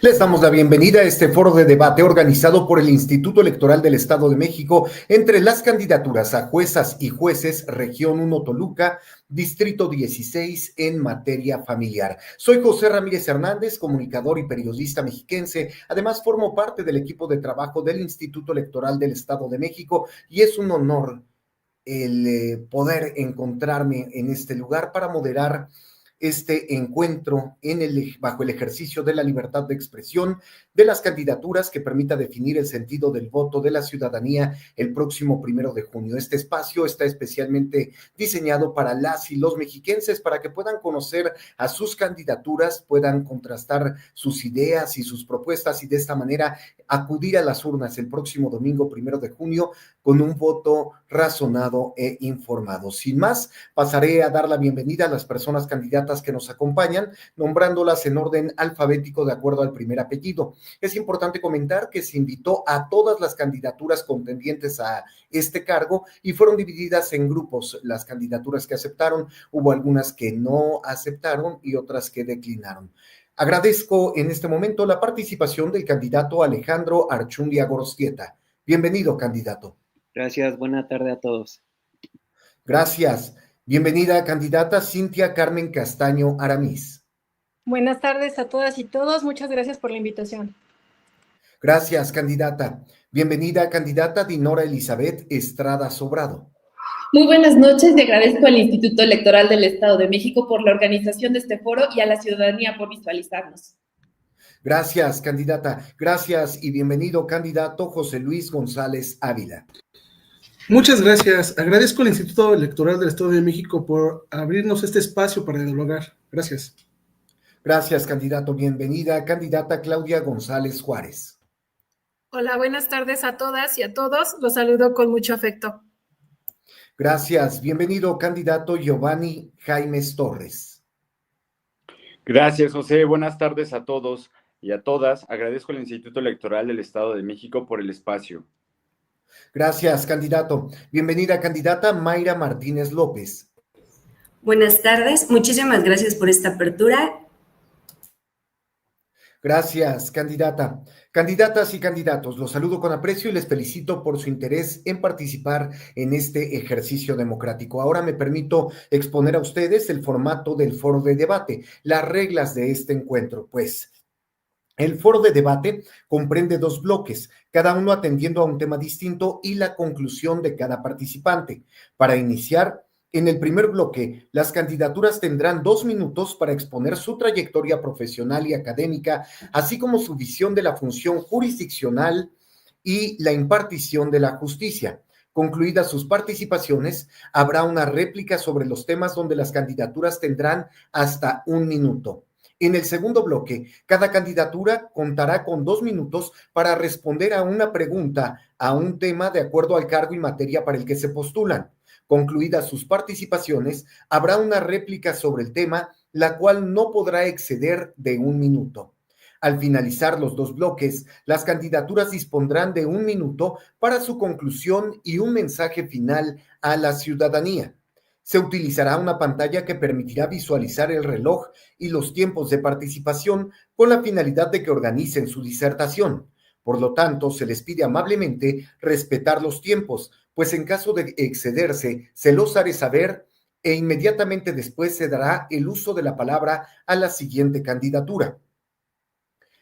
Les damos la bienvenida a este foro de debate organizado por el Instituto Electoral del Estado de México entre las candidaturas a juezas y jueces Región 1 Toluca, Distrito 16 en materia familiar. Soy José Ramírez Hernández, comunicador y periodista mexiquense. Además, formo parte del equipo de trabajo del Instituto Electoral del Estado de México y es un honor el poder encontrarme en este lugar para moderar este encuentro bajo el ejercicio de la libertad de expresión de las candidaturas que permita definir el sentido del voto de la ciudadanía el próximo 1 de junio. Este espacio está especialmente diseñado para las y los mexiquenses para que puedan conocer a sus candidaturas, puedan contrastar sus ideas y sus propuestas y de esta manera acudir a las urnas el próximo domingo 1 de junio con un voto razonado e informado. Sin más, pasaré a dar la bienvenida a las personas candidatas que nos acompañan, nombrándolas en orden alfabético de acuerdo al primer apellido. Es importante comentar que se invitó a todas las candidaturas contendientes a este cargo y fueron divididas en grupos las candidaturas que aceptaron. Hubo algunas que no aceptaron y otras que declinaron. Agradezco en este momento la participación del candidato Alejandro Archundia Gorosquieta. Bienvenido, candidato. Gracias, buena tarde a todos. Gracias. Bienvenida, candidata Cintia Carmen Castaño Aramís. Buenas tardes a todas y todos. Muchas gracias por la invitación. Gracias, candidata. Bienvenida, candidata Dinora Elizabeth Estrada Sobrado. Muy buenas noches y agradezco al Instituto Electoral del Estado de México por la organización de este foro y a la ciudadanía por visualizarnos. Gracias, candidata. Gracias y bienvenido, candidato José Luis González Ávila. Muchas gracias. Agradezco al Instituto Electoral del Estado de México por abrirnos este espacio para dialogar. Gracias. Gracias, candidato. Bienvenida, candidata Claudia González Juárez. Hola, buenas tardes a todas y a todos. Los saludo con mucho afecto. Gracias. Bienvenido, candidato Giovanni Jaimes Torres. Gracias, José. Buenas tardes a todos y a todas. Agradezco al Instituto Electoral del Estado de México por el espacio. Gracias, candidato. Bienvenida, candidata Mayra Martínez López. Buenas tardes. Muchísimas gracias por esta apertura. Gracias, candidata. Candidatas y candidatos, los saludo con aprecio y les felicito por su interés en participar en este ejercicio democrático. Ahora me permito exponer a ustedes el formato del foro de debate, las reglas de este encuentro. Pues el foro de debate comprende 2 bloques, cada uno atendiendo a un tema distinto y la conclusión de cada participante. Para iniciar, en el primer bloque, las candidaturas tendrán 2 minutos para exponer su trayectoria profesional y académica, así como su visión de la función jurisdiccional y la impartición de la justicia. Concluidas sus participaciones, habrá una réplica sobre los temas donde las candidaturas tendrán hasta 1 minuto. En el segundo bloque, cada candidatura contará con 2 minutos para responder a una pregunta a un tema de acuerdo al cargo y materia para el que se postulan. Concluidas sus participaciones, habrá una réplica sobre el tema, la cual no podrá exceder de 1 minuto. Al finalizar los 2 bloques, las candidaturas dispondrán de 1 minuto para su conclusión y un mensaje final a la ciudadanía. Se utilizará una pantalla que permitirá visualizar el reloj y los tiempos de participación con la finalidad de que organicen su disertación. Por lo tanto, se les pide amablemente respetar los tiempos, pues en caso de excederse, se los haré saber e inmediatamente después se dará el uso de la palabra a la siguiente candidatura.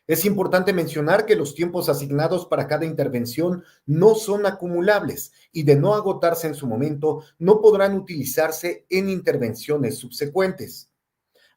Es importante mencionar que los tiempos asignados para cada intervención no son acumulables y de no agotarse en su momento, no podrán utilizarse en intervenciones subsecuentes.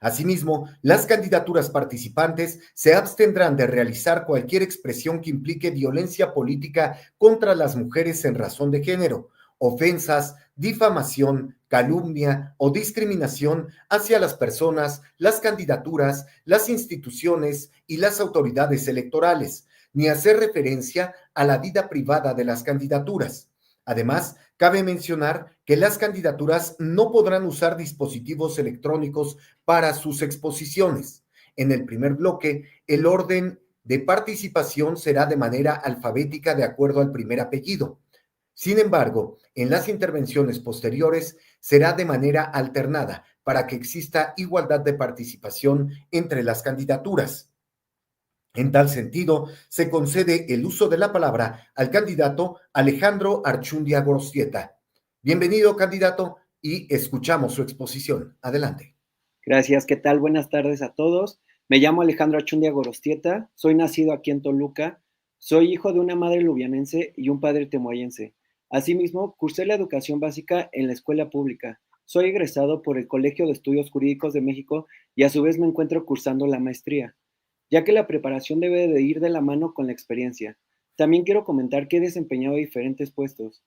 Asimismo, las candidaturas participantes se abstendrán de realizar cualquier expresión que implique violencia política contra las mujeres en razón de género, ofensas, difamación, calumnia o discriminación hacia las personas, las candidaturas, las instituciones y las autoridades electorales, ni hacer referencia a la vida privada de las candidaturas. Además, cabe mencionar que las candidaturas no podrán usar dispositivos electrónicos para sus exposiciones. En el primer bloque, el orden de participación será de manera alfabética de acuerdo al primer apellido. Sin embargo, en las intervenciones posteriores será de manera alternada para que exista igualdad de participación entre las candidaturas. En tal sentido, se concede el uso de la palabra al candidato Alejandro Archundia Gorostieta. Bienvenido, candidato, y escuchamos su exposición. Adelante. Gracias, ¿qué tal? Buenas tardes a todos. Me llamo Alejandro Achundia Gorostieta, soy nacido aquí en Toluca, soy hijo de una madre lubianense y un padre temoayense. Asimismo, cursé la educación básica en la escuela pública. Soy egresado por el Colegio de Estudios Jurídicos de México y a su vez me encuentro cursando la maestría, ya que la preparación debe de ir de la mano con la experiencia. También quiero comentar que he desempeñado diferentes puestos,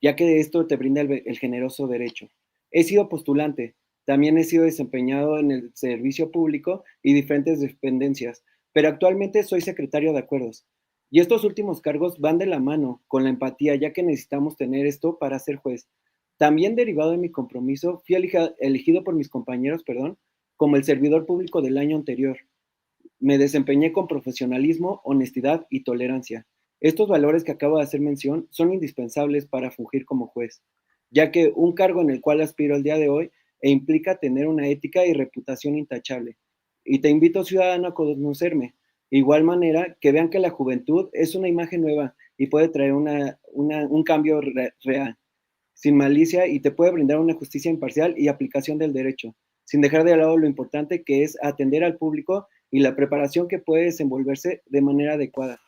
ya que esto te brinda el generoso derecho. He sido postulante, también he sido desempeñado en el servicio público y diferentes dependencias, pero actualmente soy secretario de acuerdos. Y estos últimos cargos van de la mano con la empatía, ya que necesitamos tener esto para ser juez. También derivado de mi compromiso, fui elegido por mis compañeros, como el servidor público del año anterior. Me desempeñé con profesionalismo, honestidad y tolerancia. Estos valores que acabo de hacer mención son indispensables para fungir como juez, ya que un cargo en el cual aspiro el día de hoy implica tener una ética y reputación intachable. Y te invito, ciudadano, a conocerme. De igual manera, que vean que la juventud es una imagen nueva y puede traer un cambio real, sin malicia, y te puede brindar una justicia imparcial y aplicación del derecho, sin dejar de lado lo importante que es atender al público y la preparación que puede desenvolverse de manera adecuada.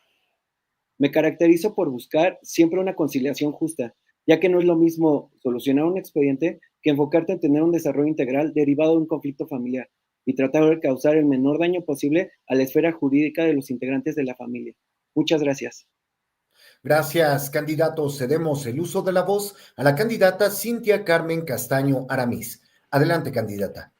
Me caracterizo por buscar siempre una conciliación justa, ya que no es lo mismo solucionar un expediente que enfocarte en tener un desarrollo integral derivado de un conflicto familiar y tratar de causar el menor daño posible a la esfera jurídica de los integrantes de la familia. Muchas gracias. Gracias, candidato. Cedemos el uso de la voz a la candidata Cintia Carmen Castaño Aramís. Adelante, candidata.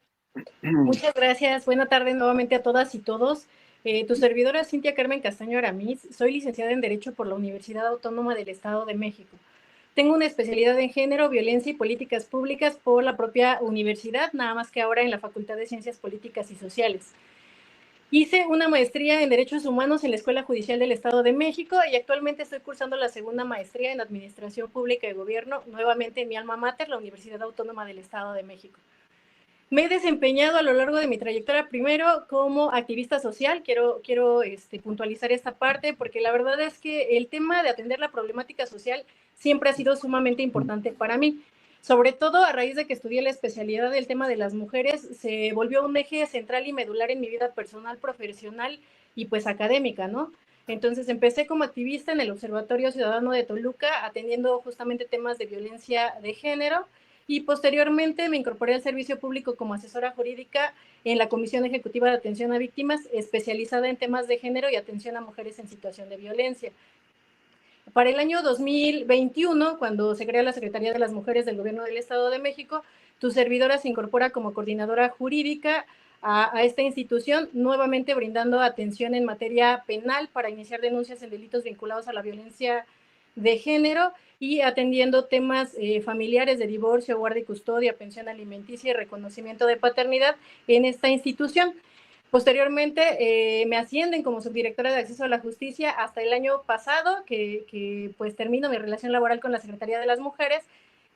Muchas gracias. Buena tarde nuevamente a todas y todos. Tu servidora Cintia Carmen Castaño Aramís. Soy licenciada en Derecho por la Universidad Autónoma del Estado de México. Tengo una especialidad en género, violencia y políticas públicas por la propia universidad, nada más que ahora en la Facultad de Ciencias Políticas y Sociales. Hice una maestría en Derechos Humanos en la Escuela Judicial del Estado de México y actualmente estoy cursando la segunda maestría en Administración Pública y Gobierno, nuevamente en mi alma mater, la Universidad Autónoma del Estado de México. Me he desempeñado a lo largo de mi trayectoria primero como activista social. Quiero puntualizar esta parte porque la verdad es que el tema de atender la problemática social siempre ha sido sumamente importante para mí. Sobre todo a raíz de que estudié la especialidad del tema de las mujeres, se volvió un eje central y medular en mi vida personal, profesional y pues académica, ¿no? Entonces empecé como activista en el Observatorio Ciudadano de Toluca, atendiendo justamente temas de violencia de género, y posteriormente me incorporé al servicio público como asesora jurídica en la Comisión Ejecutiva de Atención a Víctimas, especializada en temas de género y atención a mujeres en situación de violencia. Para el año 2021, cuando se crea la Secretaría de las Mujeres del Gobierno del Estado de México, tu servidora se incorpora como coordinadora jurídica a esta institución, nuevamente brindando atención en materia penal para iniciar denuncias en delitos vinculados a la violencia de género y atendiendo temas familiares de divorcio, guardia y custodia, pensión alimenticia y reconocimiento de paternidad en esta institución. Posteriormente me ascienden como subdirectora de Acceso a la Justicia hasta el año pasado, que pues termino mi relación laboral con la Secretaría de las Mujeres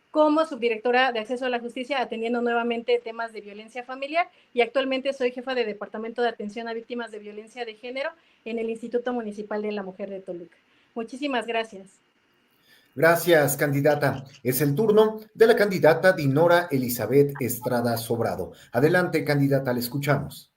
como subdirectora de Acceso a la Justicia, atendiendo nuevamente temas de violencia familiar, y actualmente soy jefa de Departamento de Atención a Víctimas de Violencia de Género en el Instituto Municipal de la Mujer de Toluca. Muchísimas gracias. Gracias, candidata. Es el turno de la candidata Dinora Elizabeth Estrada Sobrado. Adelante, candidata, le escuchamos.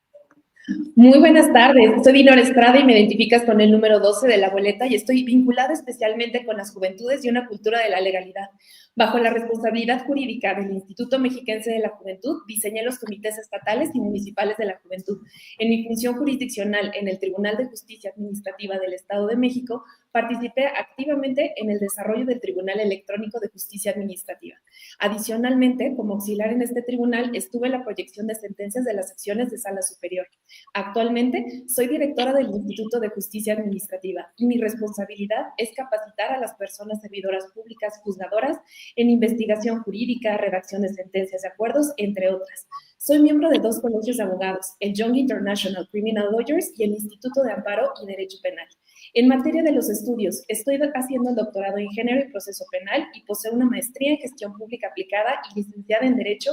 Muy buenas tardes, soy Dinora Estrada y me identificas con el número 12 de la boleta y estoy vinculada especialmente con las juventudes y una cultura de la legalidad. Bajo la responsabilidad jurídica del Instituto Mexiquense de la Juventud, diseñé los comités estatales y municipales de la juventud. En mi función jurisdiccional en el Tribunal de Justicia Administrativa del Estado de México, participé activamente en el desarrollo del Tribunal Electrónico de Justicia Administrativa. Adicionalmente, como auxiliar en este tribunal, estuve en la proyección de sentencias de las secciones de Sala Superior. Actualmente, soy directora del Instituto de Justicia Administrativa y mi responsabilidad es capacitar a las personas servidoras públicas juzgadoras en investigación jurídica, redacción de sentencias y acuerdos, entre otras. Soy miembro de 2 colegios de abogados, el Young International Criminal Lawyers y el Instituto de Amparo y Derecho Penal. En materia de los estudios, estoy haciendo el doctorado en Género y Proceso Penal y poseo una maestría en Gestión Pública Aplicada y licenciada en Derecho,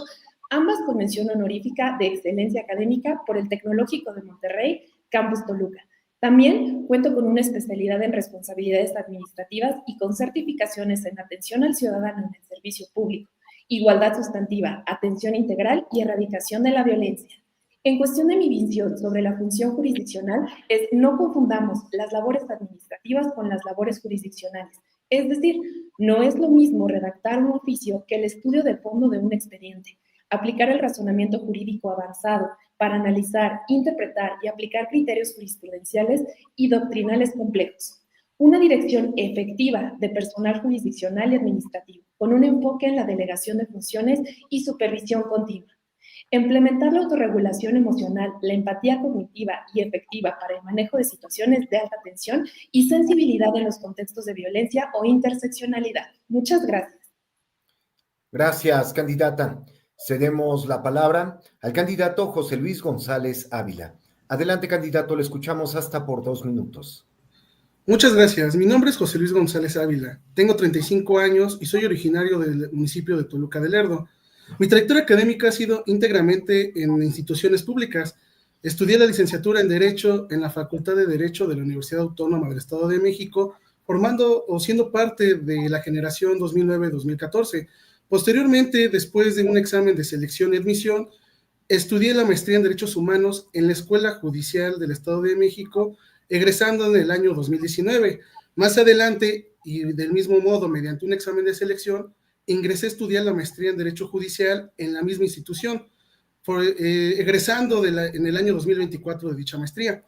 ambas con mención honorífica de excelencia académica por el Tecnológico de Monterrey, Campus Toluca. También cuento con una especialidad en responsabilidades administrativas y con certificaciones en atención al ciudadano en el servicio público, igualdad sustantiva, atención integral y erradicación de la violencia. En cuestión de mi visión sobre la función jurisdiccional es no confundamos las labores administrativas con las labores jurisdiccionales. Es decir, no es lo mismo redactar un oficio que el estudio de fondo de un expediente. Aplicar el razonamiento jurídico avanzado para analizar, interpretar y aplicar criterios jurisprudenciales y doctrinales complejos. Una dirección efectiva de personal jurisdiccional y administrativo, con un enfoque en la delegación de funciones y supervisión continua. Implementar la autorregulación emocional, la empatía cognitiva y efectiva para el manejo de situaciones de alta tensión y sensibilidad en los contextos de violencia o interseccionalidad. Muchas gracias. Gracias, candidata. Cedemos la palabra al candidato José Luis González Ávila. Adelante, candidato, le escuchamos hasta por 2 minutos. Muchas gracias. Mi nombre es José Luis González Ávila. Tengo 35 años y soy originario del municipio de Toluca de Lerdo. Mi trayectoria académica ha sido íntegramente en instituciones públicas. Estudié la licenciatura en Derecho en la Facultad de Derecho de la Universidad Autónoma del Estado de México, formando o siendo parte de la generación 2009-2014. Posteriormente, después de un examen de selección y admisión, estudié la maestría en Derechos Humanos en la Escuela Judicial del Estado de México, egresando en el año 2019. Más adelante, y del mismo modo, mediante un examen de selección, ingresé a estudiar la maestría en Derecho Judicial en la misma institución, egresando en el año 2024 de dicha maestría.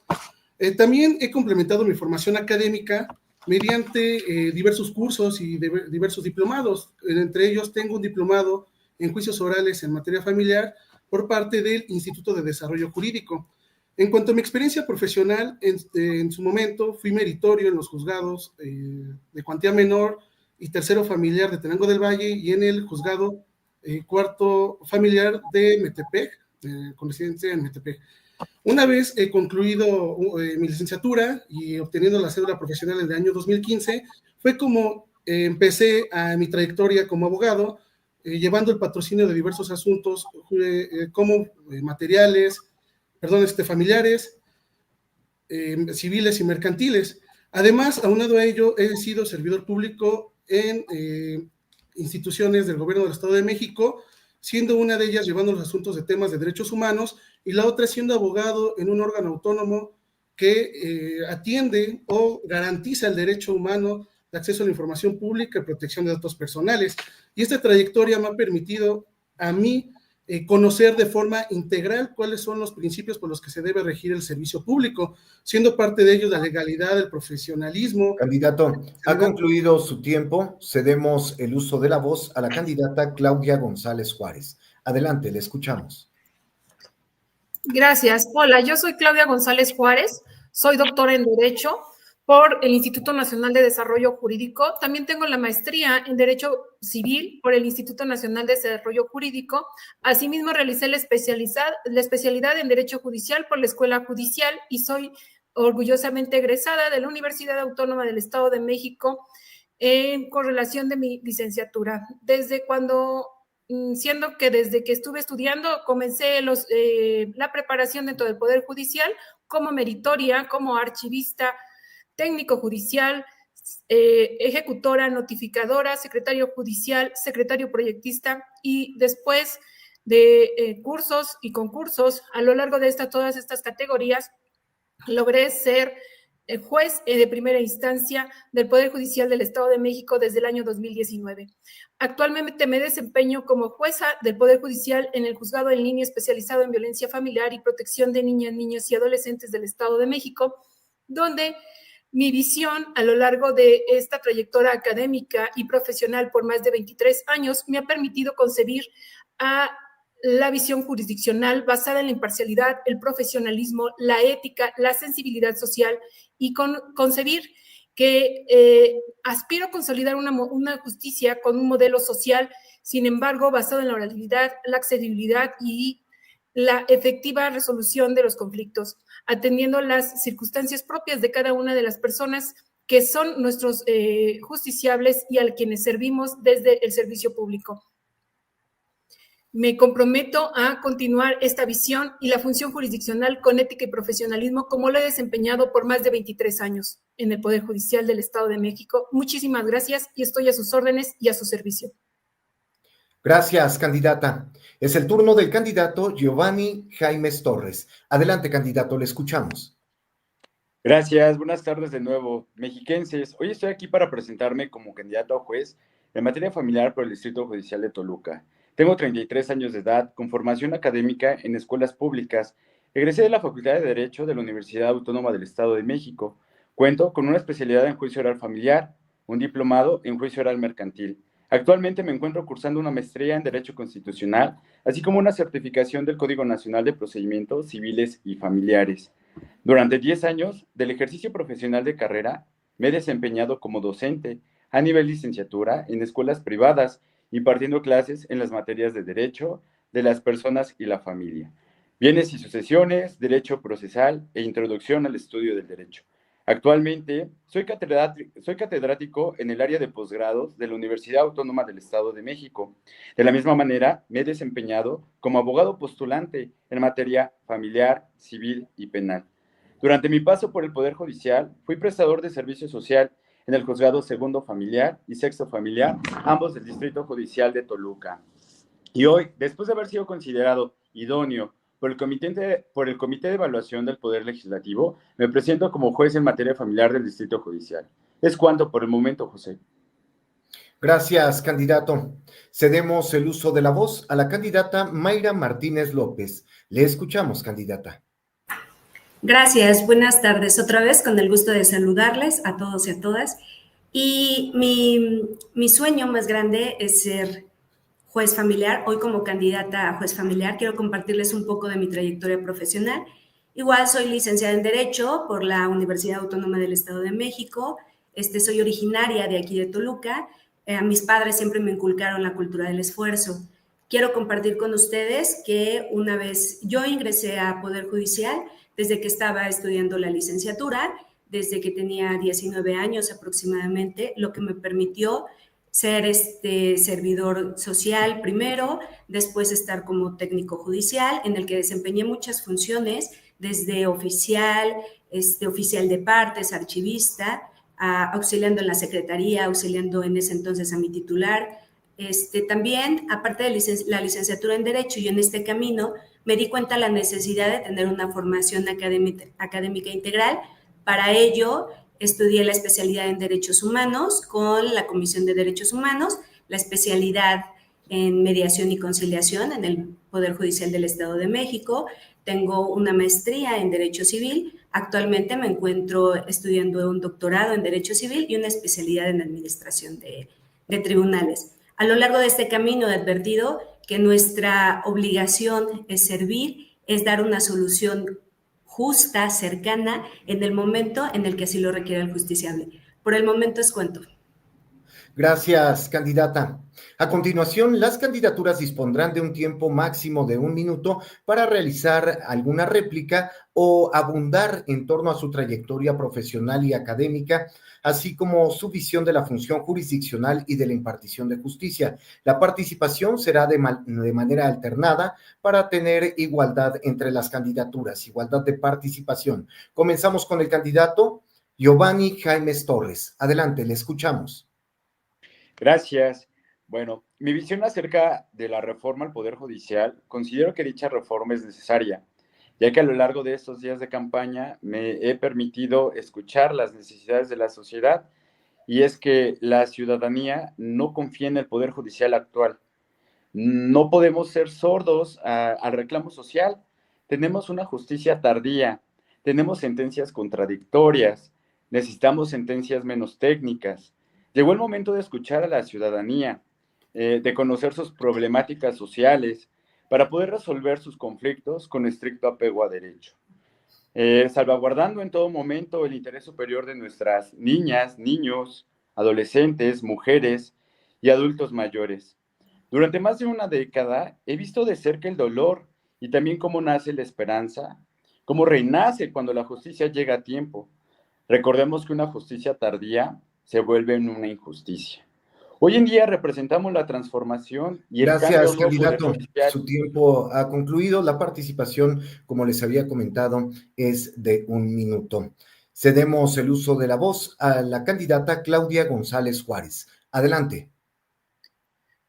También he complementado mi formación académica mediante diversos cursos y diversos diplomados. Entre ellos tengo un diplomado en juicios orales en materia familiar por parte del Instituto de Desarrollo Jurídico. En cuanto a mi experiencia profesional, en su momento fui meritorio en los juzgados de cuantía menor y tercero familiar de Tenango del Valle y en el juzgado cuarto familiar de Metepec, con residencia en Metepec. Una vez concluido mi licenciatura y obteniendo la cédula profesional en el año 2015, fue como empecé a mi trayectoria como abogado, llevando el patrocinio de diversos asuntos como familiares, civiles y mercantiles. Además, aunado a ello, he sido servidor público en instituciones del gobierno del Estado de México, siendo una de ellas llevando los asuntos de temas de derechos humanos y la otra siendo abogado en un órgano autónomo que atiende o garantiza el derecho humano de acceso a la información pública y protección de datos personales. Y esta trayectoria me ha permitido a mí conocer de forma integral cuáles son los principios por los que se debe regir el servicio público, siendo parte de ellos la legalidad, el profesionalismo. Candidato, ha concluido su tiempo. Cedemos el uso de la voz a la candidata Claudia González Juárez. Adelante, le escuchamos. Gracias. Hola, yo soy Claudia González Juárez, soy doctora en Derecho por el Instituto Nacional de Desarrollo Jurídico. También tengo la maestría en Derecho Civil por el Instituto Nacional de Desarrollo Jurídico. Asimismo, realicé la especialidad en Derecho Judicial por la Escuela Judicial y soy orgullosamente egresada de la Universidad Autónoma del Estado de México en correlación de mi licenciatura. Siendo que desde que estuve estudiando comencé la preparación dentro del Poder Judicial como meritoria, como archivista, técnico judicial, ejecutora, notificadora, secretario judicial, secretario proyectista y después de cursos y concursos a lo largo de todas estas categorías logré ser juez de primera instancia del Poder Judicial del Estado de México desde el año 2019. Actualmente me desempeño como jueza del Poder Judicial en el Juzgado en Línea especializado en violencia familiar y protección de niñas, niños y adolescentes del Estado de México, donde mi visión a lo largo de esta trayectoria académica y profesional por más de 23 años me ha permitido concebir a la visión jurisdiccional basada en la imparcialidad, el profesionalismo, la ética, la sensibilidad social y concebir que aspiro a consolidar una justicia con un modelo social, sin embargo, basado en la oralidad, la accesibilidad y la efectiva resolución de los conflictos, atendiendo las circunstancias propias de cada una de las personas que son nuestros justiciables y a quienes servimos desde el servicio público. Me comprometo a continuar esta visión y la función jurisdiccional con ética y profesionalismo como lo he desempeñado por más de 23 años en el Poder Judicial del Estado de México. Muchísimas gracias y estoy a sus órdenes y a su servicio. Gracias, candidata. Es el turno del candidato Giovanni Jaimes Torres. Adelante, candidato, le escuchamos. Gracias, buenas tardes de nuevo, mexiquenses. Hoy estoy aquí para presentarme como candidato a juez en materia familiar por el Distrito Judicial de Toluca. Tengo 33 años de edad, con formación académica en escuelas públicas. Egresé de la Facultad de Derecho de la Universidad Autónoma del Estado de México. Cuento con una especialidad en juicio oral familiar, un diplomado en juicio oral mercantil. Actualmente me encuentro cursando una maestría en Derecho Constitucional, así como una certificación del Código Nacional de Procedimientos Civiles y Familiares. Durante 10 años del ejercicio profesional de carrera, me he desempeñado como docente a nivel licenciatura en escuelas privadas, impartiendo clases en las materias de Derecho de las personas y la familia, bienes y sucesiones, Derecho procesal e introducción al estudio del Derecho. Actualmente soy catedrático en el área de posgrados de la Universidad Autónoma del Estado de México. De la misma manera, me he desempeñado como abogado postulante en materia familiar, civil y penal. Durante mi paso por el Poder Judicial, fui prestador de servicio social en el Juzgado Segundo Familiar y Sexto Familiar, ambos del Distrito Judicial de Toluca. Y hoy, después de haber sido considerado idóneo por el Comité de Evaluación del Poder Legislativo, me presento como juez en materia familiar del Distrito Judicial. Es cuanto por el momento, José. Gracias, candidato. Cedemos el uso de la voz a la candidata Mayra Martínez López. Le escuchamos, candidata. Gracias, buenas tardes. Otra vez con el gusto de saludarles a todos y a todas. Y mi sueño más grande es ser juez familiar. Hoy como candidata a juez familiar quiero compartirles un poco de mi trayectoria profesional. Igual soy licenciada en Derecho por la Universidad Autónoma del Estado de México. Soy originaria de aquí de Toluca. Mis padres siempre me inculcaron la cultura del esfuerzo. Quiero compartir con ustedes que una vez yo ingresé a Poder Judicial desde que estaba estudiando la licenciatura, desde que tenía 19 años aproximadamente, lo que me permitió ser servidor social primero, después estar como técnico judicial, en el que desempeñé muchas funciones, desde oficial, oficial de partes, archivista, auxiliando en la secretaría, auxiliando en ese entonces a mi titular. También, aparte de la licenciatura en Derecho y en este camino, me di cuenta de la necesidad de tener una formación académica integral. Para ello, estudié la especialidad en Derechos Humanos con la Comisión de Derechos Humanos, la especialidad en Mediación y Conciliación en el Poder Judicial del Estado de México. Tengo una maestría en Derecho Civil. Actualmente me encuentro estudiando un doctorado en Derecho Civil y una especialidad en Administración de Tribunales. A lo largo de este camino he advertido que nuestra obligación es servir, es dar una solución justa, cercana, en el momento en el que así lo requiere el justiciable. Por el momento es cuento. Gracias, candidata. A continuación, las candidaturas dispondrán de un tiempo máximo de 1 minuto para realizar alguna réplica o abundar en torno a su trayectoria profesional y académica, así como su visión de la función jurisdiccional y de la impartición de justicia. La participación será de manera alternada para tener igualdad entre las candidaturas, igualdad de participación. Comenzamos con el candidato Giovanni Jaimes Torres. Adelante, le escuchamos. Gracias. Bueno, mi visión acerca de la reforma al Poder Judicial, considero que dicha reforma es necesaria, ya que a lo largo de estos días de campaña me he permitido escuchar las necesidades de la sociedad, y es que la ciudadanía no confía en el Poder Judicial actual. No podemos ser sordos al reclamo social. Tenemos una justicia tardía, tenemos sentencias contradictorias, necesitamos sentencias menos técnicas. Llegó el momento de escuchar a la ciudadanía, de conocer sus problemáticas sociales para poder resolver sus conflictos con estricto apego a derecho, salvaguardando en todo momento el interés superior de nuestras niñas, niños, adolescentes, mujeres y adultos mayores. Durante más de una década he visto de cerca el dolor y también cómo nace la esperanza, cómo renace cuando la justicia llega a tiempo. Recordemos que una justicia tardía se vuelve en una injusticia. Hoy en día representamos la transformación y el cambio Gracias, a un nuevo poder candidato. judicial. Su tiempo ha concluido. La participación, como les había comentado, es de 1 minuto. Cedemos el uso de la voz a la candidata Claudia González Juárez. Adelante.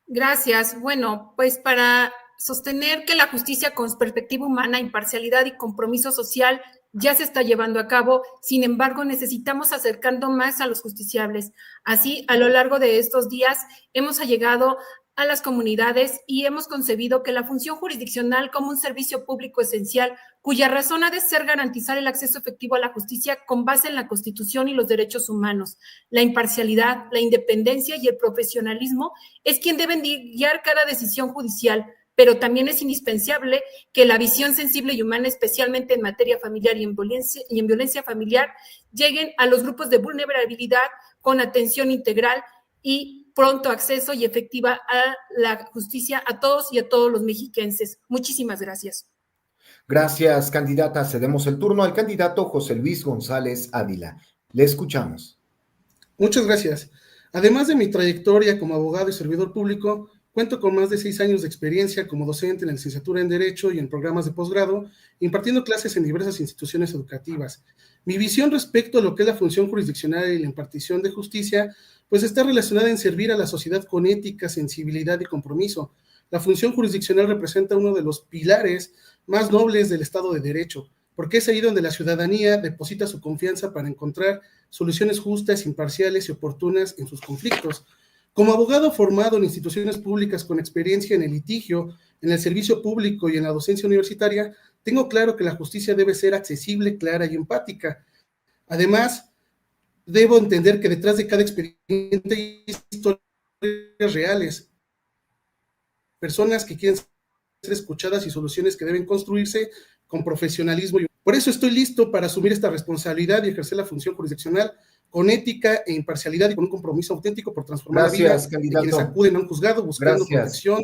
Gracias. Bueno, pues para sostener que la justicia con perspectiva humana, imparcialidad y compromiso social ya se está llevando a cabo, sin embargo, necesitamos acercando más a los justiciables. Así, a lo largo de estos días, hemos llegado a las comunidades y hemos concebido que la función jurisdiccional como un servicio público esencial, cuya razón ha de ser garantizar el acceso efectivo a la justicia con base en la Constitución y los derechos humanos. La imparcialidad, la independencia y el profesionalismo es quien deben guiar cada decisión judicial, pero también es indispensable que la visión sensible y humana, especialmente en materia familiar y en violencia familiar, lleguen a los grupos de vulnerabilidad con atención integral y pronto acceso y efectiva a la justicia a todos y a todos los mexiquenses. Muchísimas gracias. Gracias, candidata. Cedemos el turno al candidato José Luis González Ávila. Le escuchamos. Muchas gracias. Además de mi trayectoria como abogado y servidor público, cuento con más de 6 años de experiencia como docente en la licenciatura en Derecho y en programas de posgrado, impartiendo clases en diversas instituciones educativas. Mi visión respecto a lo que es la función jurisdiccional y la impartición de justicia, pues está relacionada en servir a la sociedad con ética, sensibilidad y compromiso. La función jurisdiccional representa uno de los pilares más nobles del Estado de Derecho, porque es ahí donde la ciudadanía deposita su confianza para encontrar soluciones justas, imparciales y oportunas en sus conflictos. Como abogado formado en instituciones públicas con experiencia en el litigio, en el servicio público y en la docencia universitaria, tengo claro que la justicia debe ser accesible, clara y empática. Además, debo entender que detrás de cada expediente hay historias reales, personas que quieren ser escuchadas y soluciones que deben construirse con profesionalismo. Por eso estoy listo para asumir esta responsabilidad y ejercer la función jurisdiccional con ética e imparcialidad y con un compromiso auténtico por transformar la vida de quienes acuden a un juzgado buscando protección.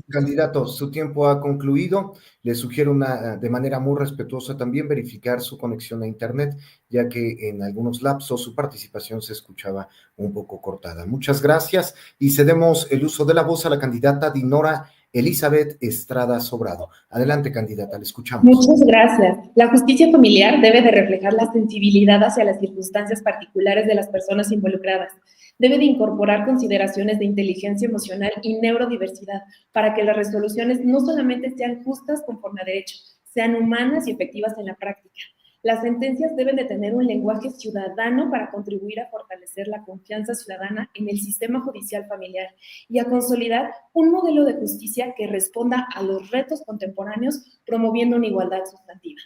Candidato, su tiempo ha concluido. Le sugiero de manera muy respetuosa también verificar su conexión a Internet, ya que en algunos lapsos su participación se escuchaba un poco cortada. Muchas gracias y cedemos el uso de la voz a la candidata Dinora Elizabeth Estrada Sobrado. Adelante, candidata, le escuchamos. Muchas gracias. La justicia familiar debe de reflejar la sensibilidad hacia las circunstancias particulares de las personas involucradas. Debe de incorporar consideraciones de inteligencia emocional y neurodiversidad para que las resoluciones no solamente sean justas conforme a derecho, sean humanas y efectivas en la práctica. Las sentencias deben de tener un lenguaje ciudadano para contribuir a fortalecer la confianza ciudadana en el sistema judicial familiar y a consolidar un modelo de justicia que responda a los retos contemporáneos, promoviendo una igualdad sustantiva.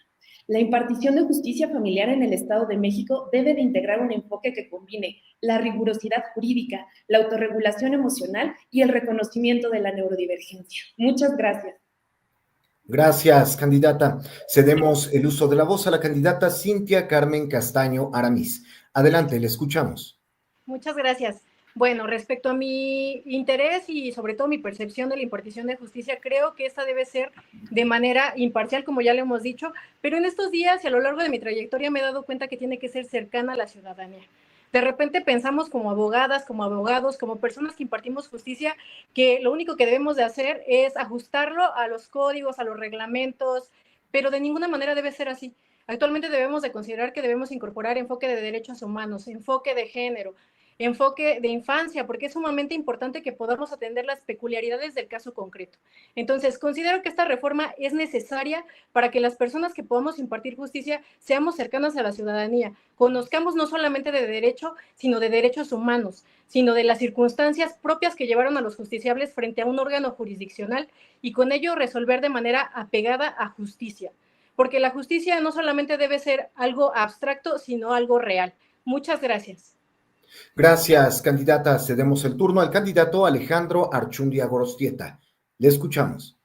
La impartición de justicia familiar en el Estado de México debe de integrar un enfoque que combine la rigurosidad jurídica, la autorregulación emocional y el reconocimiento de la neurodivergencia. Muchas gracias. Gracias, candidata. Cedemos el uso de la voz a la candidata Cintia Carmen Castaño Aramís. Adelante, le escuchamos. Muchas gracias. Bueno, respecto a mi interés y sobre todo mi percepción de la impartición de justicia, creo que esta debe ser de manera imparcial, como ya le hemos dicho, pero en estos días y a lo largo de mi trayectoria me he dado cuenta que tiene que ser cercana a la ciudadanía. De repente pensamos como abogadas, como abogados, como personas que impartimos justicia, que lo único que debemos de hacer es ajustarlo a los códigos, a los reglamentos, pero de ninguna manera debe ser así. Actualmente debemos de considerar que debemos incorporar enfoque de derechos humanos, enfoque de género, enfoque de infancia, porque es sumamente importante que podamos atender las peculiaridades del caso concreto. Entonces, considero que esta reforma es necesaria para que las personas que podamos impartir justicia seamos cercanas a la ciudadanía, conozcamos no solamente de derecho, sino de derechos humanos, sino de las circunstancias propias que llevaron a los justiciables frente a un órgano jurisdiccional y con ello resolver de manera apegada a justicia, porque la justicia no solamente debe ser algo abstracto, sino algo real. Muchas gracias. Gracias, candidata. Cedemos el turno al candidato Alejandro Archundia Gorostieta. Le escuchamos.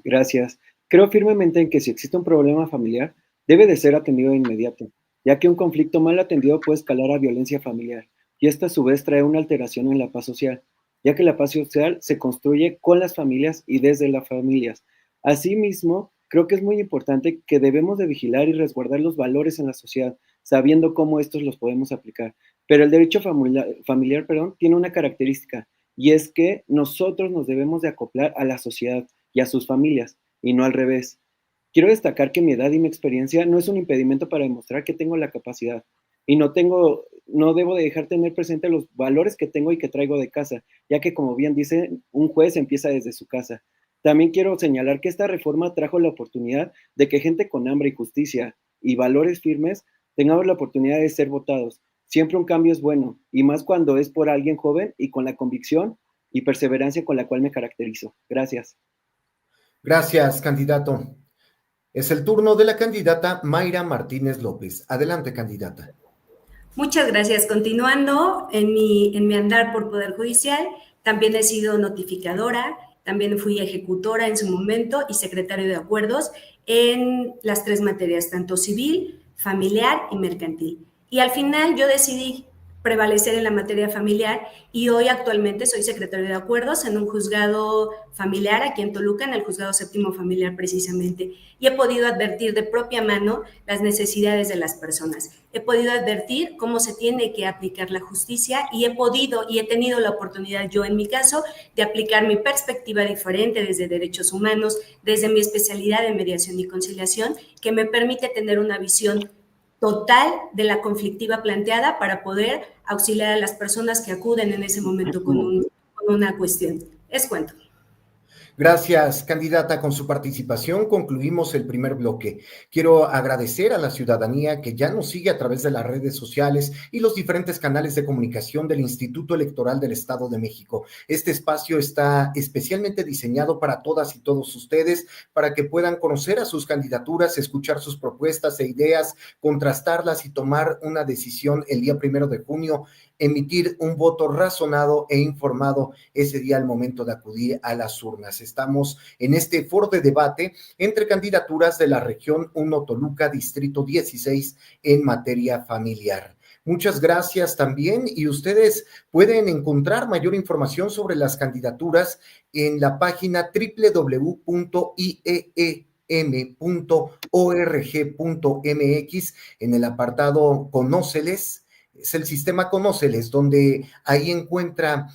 Gracias. Creo firmemente en que si existe un problema familiar, debe de ser atendido de inmediato, ya que un conflicto mal atendido puede escalar a violencia familiar, y esta a su vez trae una alteración en la paz social, ya que la paz social se construye con las familias y desde las familias. Asimismo, creo que es muy importante que debemos de vigilar y resguardar los valores en la sociedad, sabiendo cómo estos los podemos aplicar. Pero el derecho familiar, tiene una característica, y es que nosotros nos debemos de acoplar a la sociedad y a sus familias, y no al revés. Quiero destacar que mi edad y mi experiencia no es un impedimento para demostrar que tengo la capacidad, y no debo de dejar tener presente los valores que tengo y que traigo de casa, ya que, como bien dice, un juez empieza desde su casa. También quiero señalar que esta reforma trajo la oportunidad de que gente con hambre y justicia y valores firmes tengamos la oportunidad de ser votados. Siempre un cambio es bueno, y más cuando es por alguien joven y con la convicción y perseverancia con la cual me caracterizo. Gracias. Gracias, candidato. Es el turno de la candidata Mayra Martínez López. Adelante, candidata. Muchas gracias. Continuando en mi andar por Poder Judicial, también he sido notificadora, también fui ejecutora en su momento y secretario de acuerdos en las 3 materias, tanto civil, familiar y mercantil. Y al final yo decidí prevalecer en la materia familiar y hoy actualmente soy secretario de acuerdos en un juzgado familiar aquí en Toluca, en el juzgado 7º familiar precisamente, y he podido advertir de propia mano las necesidades de las personas. He podido advertir cómo se tiene que aplicar la justicia y he tenido la oportunidad yo en mi caso de aplicar mi perspectiva diferente desde derechos humanos, desde mi especialidad en mediación y conciliación, que me permite tener una visión total de la conflictiva planteada para poder auxiliar a las personas que acuden en ese momento con una cuestión. Es cuento. Gracias, candidata. Con su participación concluimos el primer bloque. Quiero agradecer a la ciudadanía que ya nos sigue a través de las redes sociales y los diferentes canales de comunicación del Instituto Electoral del Estado de México. Este espacio está especialmente diseñado para todas y todos ustedes, para que puedan conocer a sus candidaturas, escuchar sus propuestas e ideas, contrastarlas y tomar una decisión el día 1 de junio, emitir un voto razonado e informado ese día al momento de acudir a las urnas. Estamos en este foro de debate entre candidaturas de la región 1 Toluca, distrito 16, en materia familiar. Muchas gracias también, y ustedes pueden encontrar mayor información sobre las candidaturas en la página www.ieem.org.mx en el apartado Conóceles. Es el sistema Conóceles, donde ahí encuentra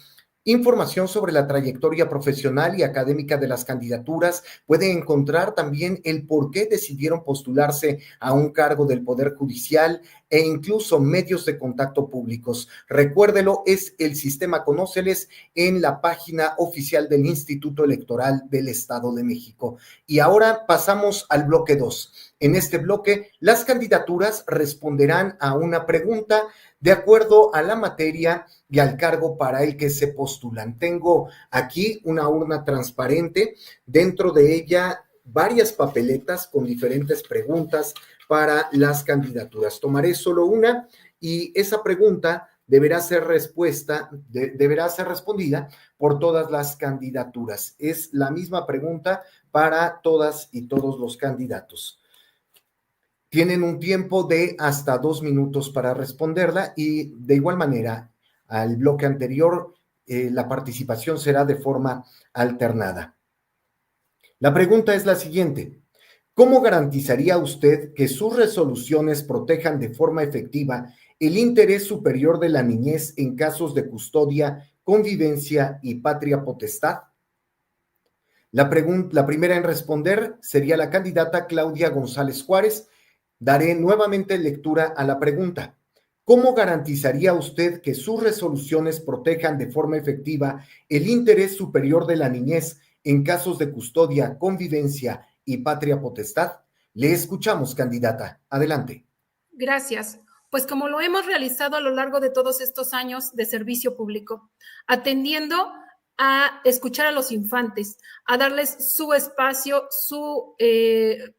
información sobre la trayectoria profesional y académica de las candidaturas. Puede encontrar también el por qué decidieron postularse a un cargo del Poder Judicial e incluso medios de contacto públicos. Recuérdelo, es el sistema Conóceles en la página oficial del Instituto Electoral del Estado de México. Y ahora pasamos al bloque 2. En este bloque, las candidaturas responderán a una pregunta de acuerdo a la materia y al cargo para el que se postulan. Tengo aquí una urna transparente, dentro de ella varias papeletas con diferentes preguntas para las candidaturas. Tomaré solo una y esa pregunta deberá ser respondida por todas las candidaturas. Es la misma pregunta para todas y todos los candidatos. Tienen un tiempo de hasta 2 minutos para responderla y de igual manera al bloque anterior la participación será de forma alternada. La pregunta es la siguiente: ¿cómo garantizaría usted que sus resoluciones protejan de forma efectiva el interés superior de la niñez en casos de custodia, convivencia y patria potestad? La primera en responder sería la candidata Claudia González Juárez. Daré nuevamente lectura a la pregunta. ¿Cómo garantizaría usted que sus resoluciones protejan de forma efectiva el interés superior de la niñez en casos de custodia, convivencia y patria potestad? Le escuchamos, candidata. Adelante. Gracias. Pues como lo hemos realizado a lo largo de todos estos años de servicio público, atendiendo a escuchar a los infantes, a darles su espacio, su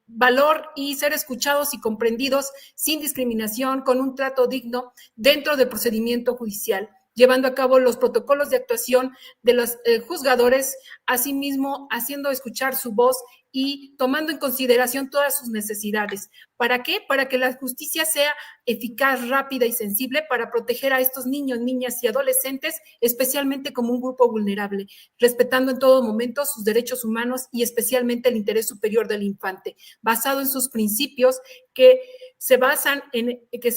valor y ser escuchados y comprendidos sin discriminación, con un trato digno dentro del procedimiento judicial, llevando a cabo los protocolos de actuación de los juzgadores, asimismo haciendo escuchar su voz y tomando en consideración todas sus necesidades. ¿Para qué? Para que la justicia sea eficaz, rápida y sensible para proteger a estos niños, niñas y adolescentes, especialmente como un grupo vulnerable, respetando en todo momento sus derechos humanos y especialmente el interés superior del infante, basado en sus principios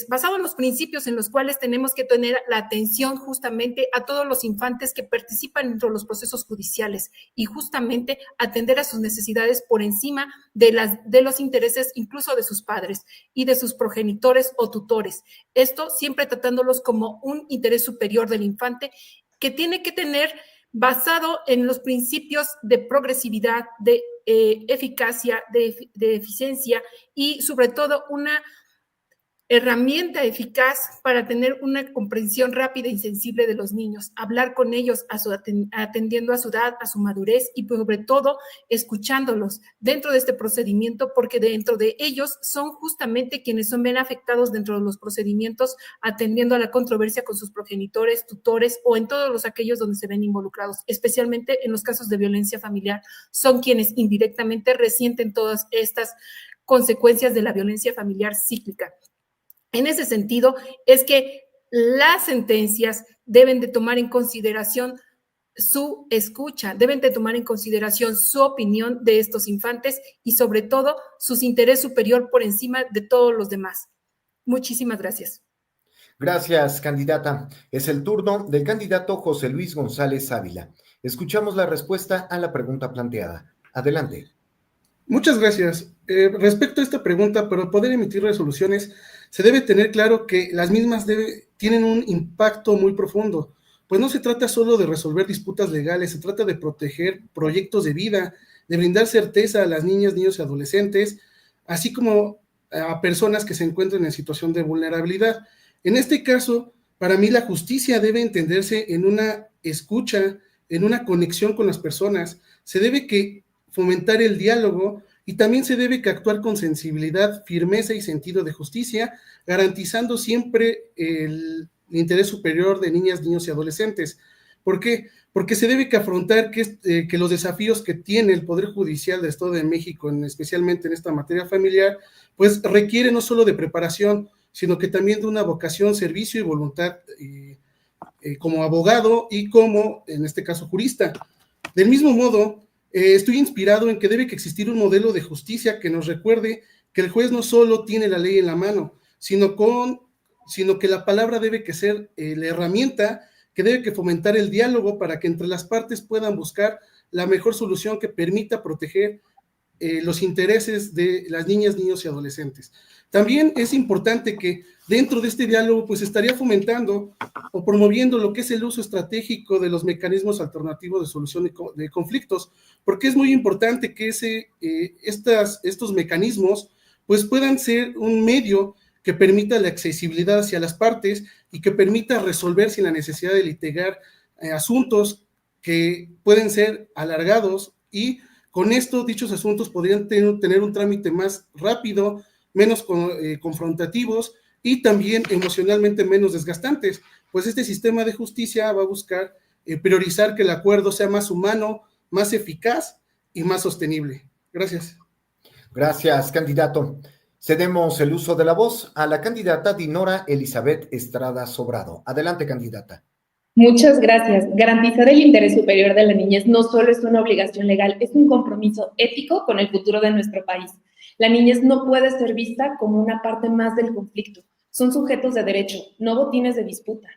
basado en los principios en los cuales tenemos que tener la atención justamente a todos los infantes que participan dentro de los procesos judiciales y justamente atender a sus necesidades por encima de los intereses incluso de sus padres y de sus progenitores o tutores. Esto siempre tratándolos como un interés superior del infante que tiene que tener basado en los principios de progresividad, de eficacia, de eficiencia y sobre todo una herramienta eficaz para tener una comprensión rápida y sensible de los niños, hablar con ellos atendiendo a su edad, a su madurez y sobre todo escuchándolos dentro de este procedimiento, porque dentro de ellos son justamente quienes son bien afectados dentro de los procedimientos, atendiendo a la controversia con sus progenitores, tutores o en todos aquellos donde se ven involucrados, especialmente en los casos de violencia familiar, son quienes indirectamente resienten todas estas consecuencias de la violencia familiar cíclica. En ese sentido, es que las sentencias deben de tomar en consideración su escucha, deben de tomar en consideración su opinión de estos infantes y sobre todo su interés superior por encima de todos los demás. Muchísimas gracias. Gracias, candidata. Es el turno del candidato José Luis González Ávila. Escuchamos la respuesta a la pregunta planteada. Adelante. Muchas gracias. Respecto a esta pregunta, para poder emitir resoluciones, se debe tener claro que las mismas tienen un impacto muy profundo, pues no se trata solo de resolver disputas legales, se trata de proteger proyectos de vida, de brindar certeza a las niñas, niños y adolescentes, así como a personas que se encuentran en situación de vulnerabilidad. En este caso, para mí la justicia debe entenderse en una escucha, en una conexión con las personas. Se debe fomentar el diálogo y también se debe actuar con sensibilidad, firmeza y sentido de justicia, garantizando siempre el interés superior de niñas, niños y adolescentes. ¿Por qué? Porque se debe afrontar que los desafíos que tiene el Poder Judicial del Estado de México, especialmente en esta materia familiar, pues requiere no solo de preparación, sino que también de una vocación, servicio y voluntad como abogado y como, en este caso, jurista. Del mismo modo, estoy inspirado en que debe existir un modelo de justicia que nos recuerde que el juez no solo tiene la ley en la mano, sino que la palabra debe ser la herramienta que debe fomentar el diálogo para que entre las partes puedan buscar la mejor solución que permita proteger los intereses de las niñas, niños y adolescentes. También es importante que dentro de este diálogo pues estaría fomentando o promoviendo lo que es el uso estratégico de los mecanismos alternativos de solución de conflictos, porque es muy importante que estos mecanismos pues puedan ser un medio que permita la accesibilidad hacia las partes y que permita resolver sin la necesidad de litigar asuntos que pueden ser alargados, y con esto dichos asuntos podrían tener un trámite más rápido, menos confrontativos y también emocionalmente menos desgastantes, pues este sistema de justicia va a buscar priorizar que el acuerdo sea más humano, más eficaz y más sostenible. Gracias. Gracias, candidato. Cedemos el uso de la voz a la candidata Dinora Elizabeth Estrada Sobrado. Adelante, candidata. Muchas gracias. Garantizar el interés superior de la niñez no solo es una obligación legal, es un compromiso ético con el futuro de nuestro país. La niñez no puede ser vista como una parte más del conflicto. Son sujetos de derecho, no botines de disputa.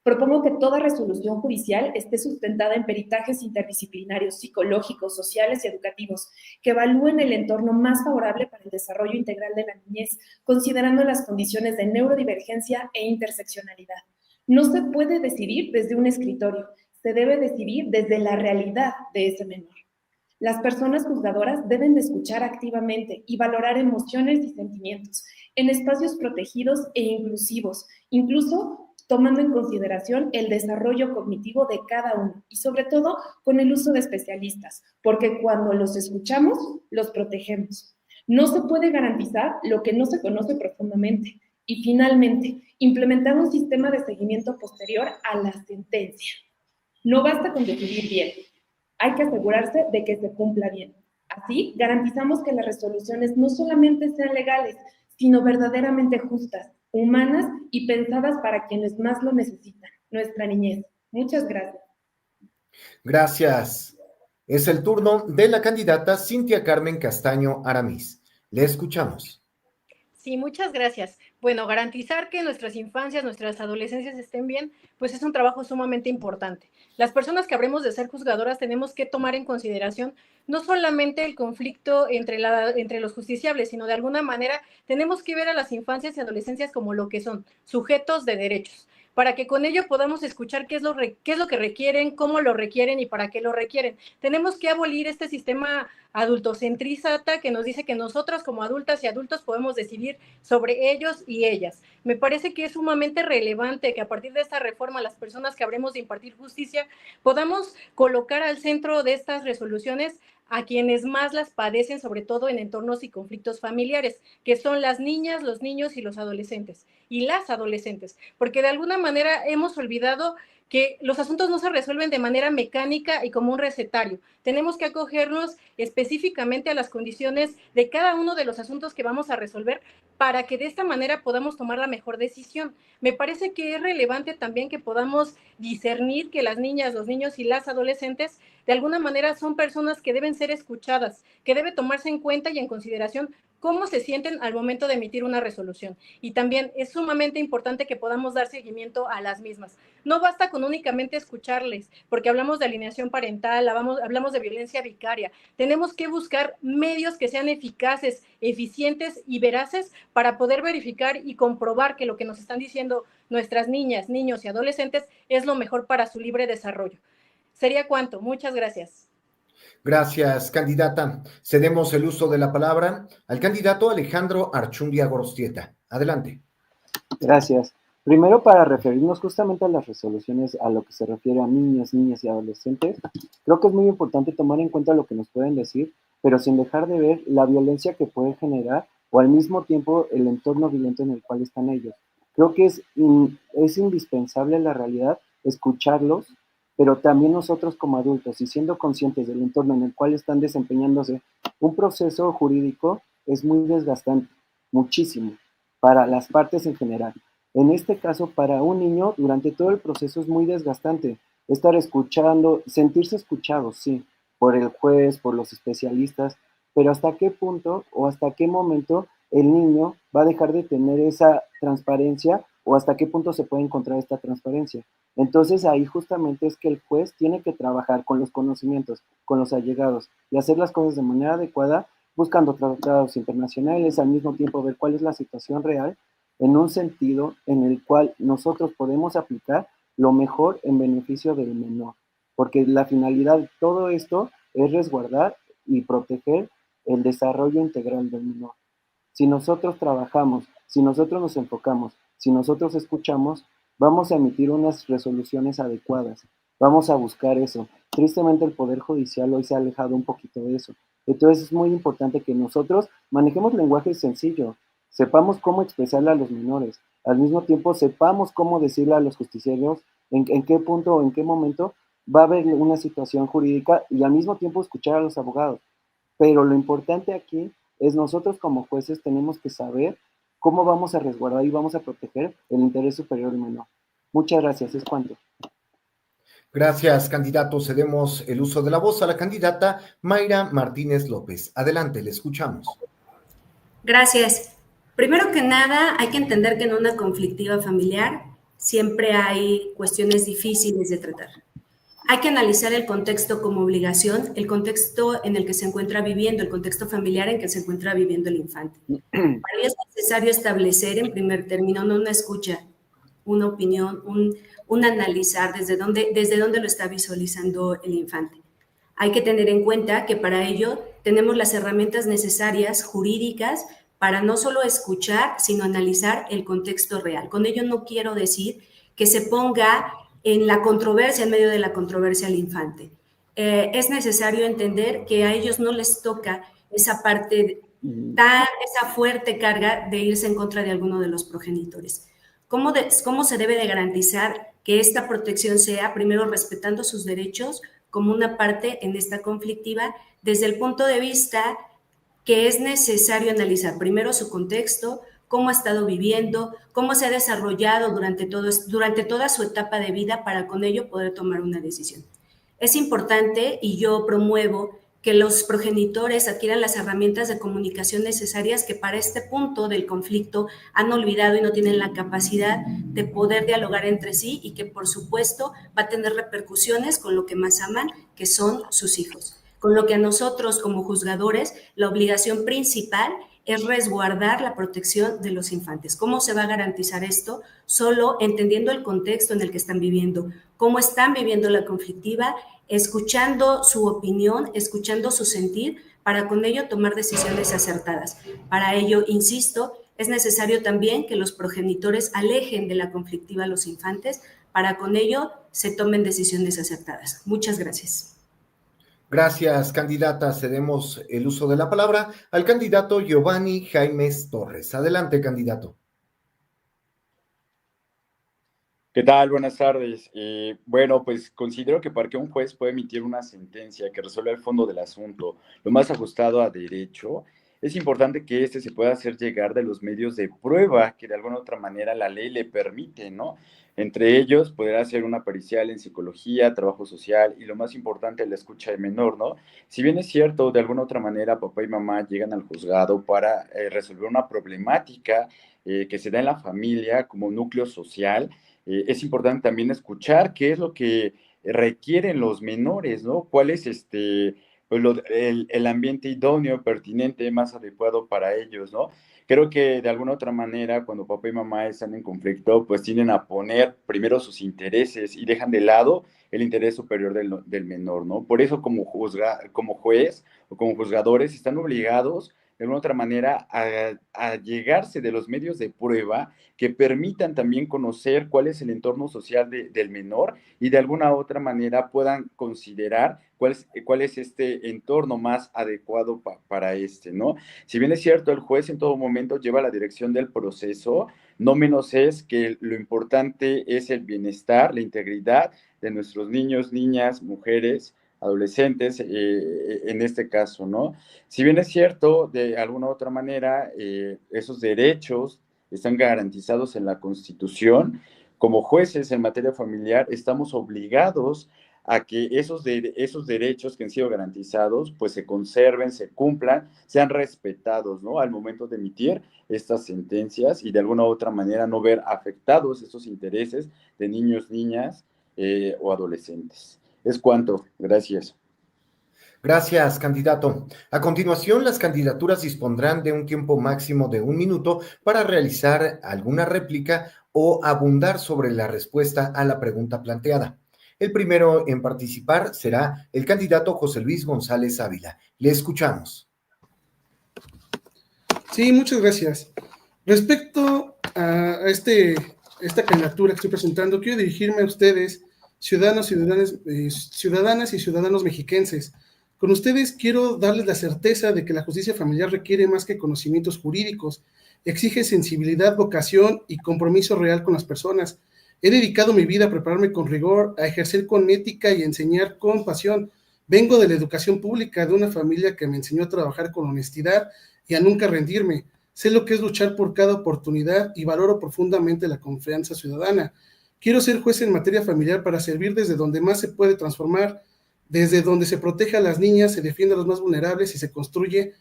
Propongo que toda resolución judicial esté sustentada en peritajes interdisciplinarios, psicológicos, sociales y educativos, que evalúen el entorno más favorable para el desarrollo integral de la niñez, considerando las condiciones de neurodivergencia e interseccionalidad. No se puede decidir desde un escritorio, se debe decidir desde la realidad de ese menor. Las personas juzgadoras deben de escuchar activamente y valorar emociones y sentimientos en espacios protegidos e inclusivos, incluso tomando en consideración el desarrollo cognitivo de cada uno y sobre todo con el uso de especialistas, porque cuando los escuchamos, los protegemos. No se puede garantizar lo que no se conoce profundamente. Y finalmente, implementar un sistema de seguimiento posterior a la sentencia. No basta con decidir bien, hay que asegurarse de que se cumpla bien. Así, garantizamos que las resoluciones no solamente sean legales, sino verdaderamente justas, humanas y pensadas para quienes más lo necesitan, nuestra niñez. Muchas gracias. Gracias. Es el turno de la candidata Cintia Carmen Castaño Aramís. Le escuchamos. Sí, muchas gracias. Bueno, garantizar que nuestras infancias, nuestras adolescencias estén bien, pues es un trabajo sumamente importante. Las personas que habremos de ser juzgadoras tenemos que tomar en consideración no solamente el conflicto entre los justiciables, sino de alguna manera tenemos que ver a las infancias y adolescencias como lo que son, sujetos de derechos, para que con ello podamos escuchar qué es lo que requieren, cómo lo requieren y para qué lo requieren. Tenemos que abolir este sistema adultocentrista que nos dice que nosotros como adultas y adultos podemos decidir sobre ellos y ellas. Me parece que es sumamente relevante que a partir de esta reforma las personas que habremos de impartir justicia podamos colocar al centro de estas resoluciones a quienes más las padecen, sobre todo en entornos y conflictos familiares, que son las niñas, los niños y los adolescentes, y las adolescentes, porque de alguna manera hemos olvidado que los asuntos no se resuelven de manera mecánica y como un recetario. Tenemos que acogernos específicamente a las condiciones de cada uno de los asuntos que vamos a resolver para que de esta manera podamos tomar la mejor decisión. Me parece que es relevante también que podamos discernir que las niñas, los niños y las adolescentes de alguna manera son personas que deben ser escuchadas, que debe tomarse en cuenta y en consideración cómo se sienten al momento de emitir una resolución. Y también es sumamente importante que podamos dar seguimiento a las mismas. No basta con únicamente escucharles, porque hablamos de alineación parental, hablamos de violencia vicaria. Tenemos que buscar medios que sean eficaces, eficientes y veraces para poder verificar y comprobar que lo que nos están diciendo nuestras niñas, niños y adolescentes es lo mejor para su libre desarrollo. Sería cuanto. Muchas gracias. Gracias, candidata. Cedemos el uso de la palabra al candidato Alejandro Archundia Gorostieta. Adelante. Gracias. Primero, para referirnos justamente a las resoluciones, a lo que se refiere a niños, niñas y adolescentes, creo que es muy importante tomar en cuenta lo que nos pueden decir, pero sin dejar de ver la violencia que puede generar o al mismo tiempo el entorno violento en el cual están ellos. Creo que es indispensable en la realidad escucharlos, pero también nosotros como adultos y siendo conscientes del entorno en el cual están desempeñándose, un proceso jurídico es muy desgastante, muchísimo, para las partes en general. En este caso, para un niño, durante todo el proceso es muy desgastante estar escuchando, sentirse escuchado, sí, por el juez, por los especialistas, pero hasta qué punto o hasta qué momento el niño va a dejar de tener esa transparencia o hasta qué punto se puede encontrar esta transparencia. Entonces ahí justamente es que el juez tiene que trabajar con los conocimientos, con los allegados y hacer las cosas de manera adecuada, buscando tratados internacionales, al mismo tiempo ver cuál es la situación real en un sentido en el cual nosotros podemos aplicar lo mejor en beneficio del menor, porque la finalidad de todo esto es resguardar y proteger el desarrollo integral del menor. Si nosotros trabajamos, si nosotros nos enfocamos, si nosotros escuchamos, vamos a emitir unas resoluciones adecuadas, vamos a buscar eso. Tristemente el Poder Judicial hoy se ha alejado un poquito de eso. Entonces es muy importante que nosotros manejemos lenguaje sencillo, sepamos cómo expresarle a los menores, al mismo tiempo sepamos cómo decirle a los justiciarios en qué punto o en qué momento va a haber una situación jurídica y al mismo tiempo escuchar a los abogados. Pero lo importante aquí es nosotros como jueces tenemos que saber cómo vamos a resguardar y vamos a proteger el interés superior del menor. Muchas gracias, es cuanto. Gracias, candidato. Cedemos el uso de la voz a la candidata Mayra Martínez López. Adelante, le escuchamos. Gracias. Primero que nada, hay que entender que en una conflictiva familiar siempre hay cuestiones difíciles de tratar. Hay que analizar el contexto como obligación, el contexto en el que se encuentra viviendo, el contexto familiar en que se encuentra viviendo el infante. Para ello es necesario establecer en primer término no una escucha, una opinión, un analizar desde dónde lo está visualizando el infante. Hay que tener en cuenta que para ello tenemos las herramientas necesarias jurídicas para no solo escuchar, sino analizar el contexto real. Con ello no quiero decir que se ponga en la controversia, en medio de la controversia al infante. Es necesario entender que a ellos no les toca esa parte, esa fuerte carga de irse en contra de alguno de los progenitores. ¿Cómo se debe de garantizar que esta protección sea, primero, respetando sus derechos, como una parte en esta conflictiva desde el punto de vista que es necesario analizar primero su contexto, cómo ha estado viviendo, cómo se ha desarrollado durante toda su etapa de vida para con ello poder tomar una decisión. Es importante, y yo promuevo, que los progenitores adquieran las herramientas de comunicación necesarias que para este punto del conflicto han olvidado y no tienen la capacidad de poder dialogar entre sí, y que por supuesto va a tener repercusiones con lo que más aman, que son sus hijos. Con lo que a nosotros como juzgadores la obligación principal es resguardar la protección de los infantes. ¿Cómo se va a garantizar esto? Solo entendiendo el contexto en el que están viviendo, cómo están viviendo la conflictiva, escuchando su opinión, escuchando su sentir, para con ello tomar decisiones acertadas. Para ello, insisto, es necesario también que los progenitores alejen de la conflictiva a los infantes, para con ello se tomen decisiones acertadas. Muchas gracias. Gracias, candidata. Cedemos el uso de la palabra al candidato Giovanni Jaimes Torres. Adelante, candidato. ¿Qué tal? Buenas tardes. Bueno, pues considero que para que un juez pueda emitir una sentencia que resuelva el fondo del asunto lo más ajustado a derecho, es importante que éste se pueda hacer llegar de los medios de prueba que de alguna u otra manera la ley le permite, ¿no? Entre ellos, podrá ser una pericial en psicología, trabajo social y lo más importante, la escucha de menor, ¿no? Si bien es cierto, de alguna u otra manera, papá y mamá llegan al juzgado para resolver una problemática que se da en la familia como núcleo social, es importante también escuchar qué es lo que requieren los menores, ¿no? ¿Cuál es pues el ambiente idóneo, pertinente, más adecuado para ellos, ¿no? Creo que de alguna otra manera, cuando papá y mamá están en conflicto, pues tienden a poner primero sus intereses y dejan de lado el interés superior del menor, ¿no? Por eso como juez o como juzgadores están obligados de alguna otra manera a llegarse de los medios de prueba que permitan también conocer cuál es el entorno social del menor y de alguna otra manera puedan considerar cuál es este entorno más adecuado para ¿no? Si bien es cierto, el juez en todo momento lleva la dirección del proceso, no menos es que lo importante es el bienestar, la integridad de nuestros niños, niñas, mujeres, adolescentes, en este caso, ¿no? Si bien es cierto, de alguna u otra manera, esos derechos están garantizados en la Constitución, como jueces en materia familiar estamos obligados a que esos derechos que han sido garantizados, pues se conserven, se cumplan, sean respetados, ¿no? Al momento de emitir estas sentencias y de alguna u otra manera no ver afectados esos intereses de niños, niñas o adolescentes. Es cuanto. Gracias. Gracias, candidato. A continuación, las candidaturas dispondrán de un tiempo máximo de 1 minuto para realizar alguna réplica o abundar sobre la respuesta a la pregunta planteada. El primero en participar será el candidato José Luis González Ávila. Le escuchamos. Sí, muchas gracias. Respecto a esta candidatura que estoy presentando, quiero dirigirme a ustedes, ciudadanas y ciudadanos mexiquenses. Con ustedes quiero darles la certeza de que la justicia familiar requiere más que conocimientos jurídicos, exige sensibilidad, vocación y compromiso real con las personas. He dedicado mi vida a prepararme con rigor, a ejercer con ética y a enseñar con pasión. Vengo de la educación pública, de una familia que me enseñó a trabajar con honestidad y a nunca rendirme. Sé lo que es luchar por cada oportunidad y valoro profundamente la confianza ciudadana. Quiero ser juez en materia familiar para servir desde donde más se puede transformar, desde donde se protege a las niñas, se defiende a los más vulnerables y se construye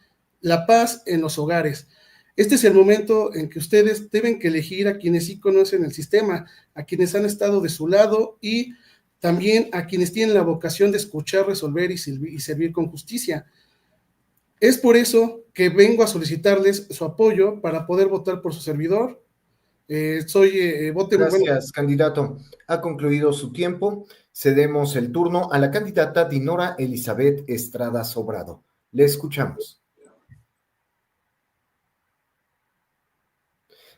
la paz en los hogares. Este es el momento en que ustedes deben que elegir a quienes sí conocen el sistema, a quienes han estado de su lado y también a quienes tienen la vocación de escuchar, resolver y servir con justicia. Es por eso que vengo a solicitarles su apoyo para poder votar por su servidor. Gracias, candidato. Ha concluido su tiempo. Cedemos el turno a la candidata Dinora Elizabeth Estrada Sobrado. Le escuchamos.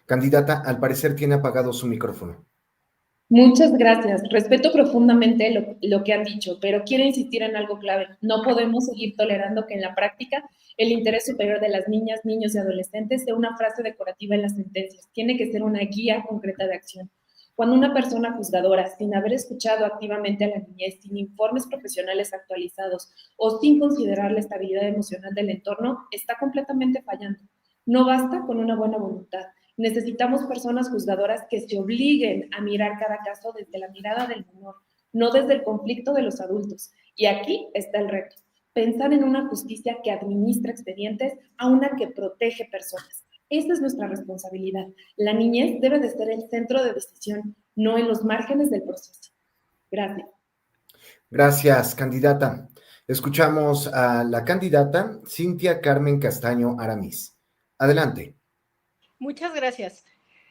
Candidata, al parecer tiene apagado su micrófono. Muchas gracias. Respeto profundamente lo que han dicho, pero quiero insistir en algo clave. No podemos seguir tolerando que en la práctica el interés superior de las niñas, niños y adolescentes sea una frase decorativa en las sentencias. Tiene que ser una guía concreta de acción. Cuando una persona juzgadora, sin haber escuchado activamente a la niñez, sin informes profesionales actualizados o sin considerar la estabilidad emocional del entorno, está completamente fallando. No basta con una buena voluntad. Necesitamos personas juzgadoras que se obliguen a mirar cada caso desde la mirada del menor, no desde el conflicto de los adultos. Y aquí está el reto: pensar en una justicia que administra expedientes a una que protege personas. Esa es nuestra responsabilidad. La niñez debe de ser el centro de decisión, no en los márgenes del proceso. Gracias. Gracias, candidata. Escuchamos a la candidata Cintia Carmen Castaño Aramis. Adelante. Muchas gracias.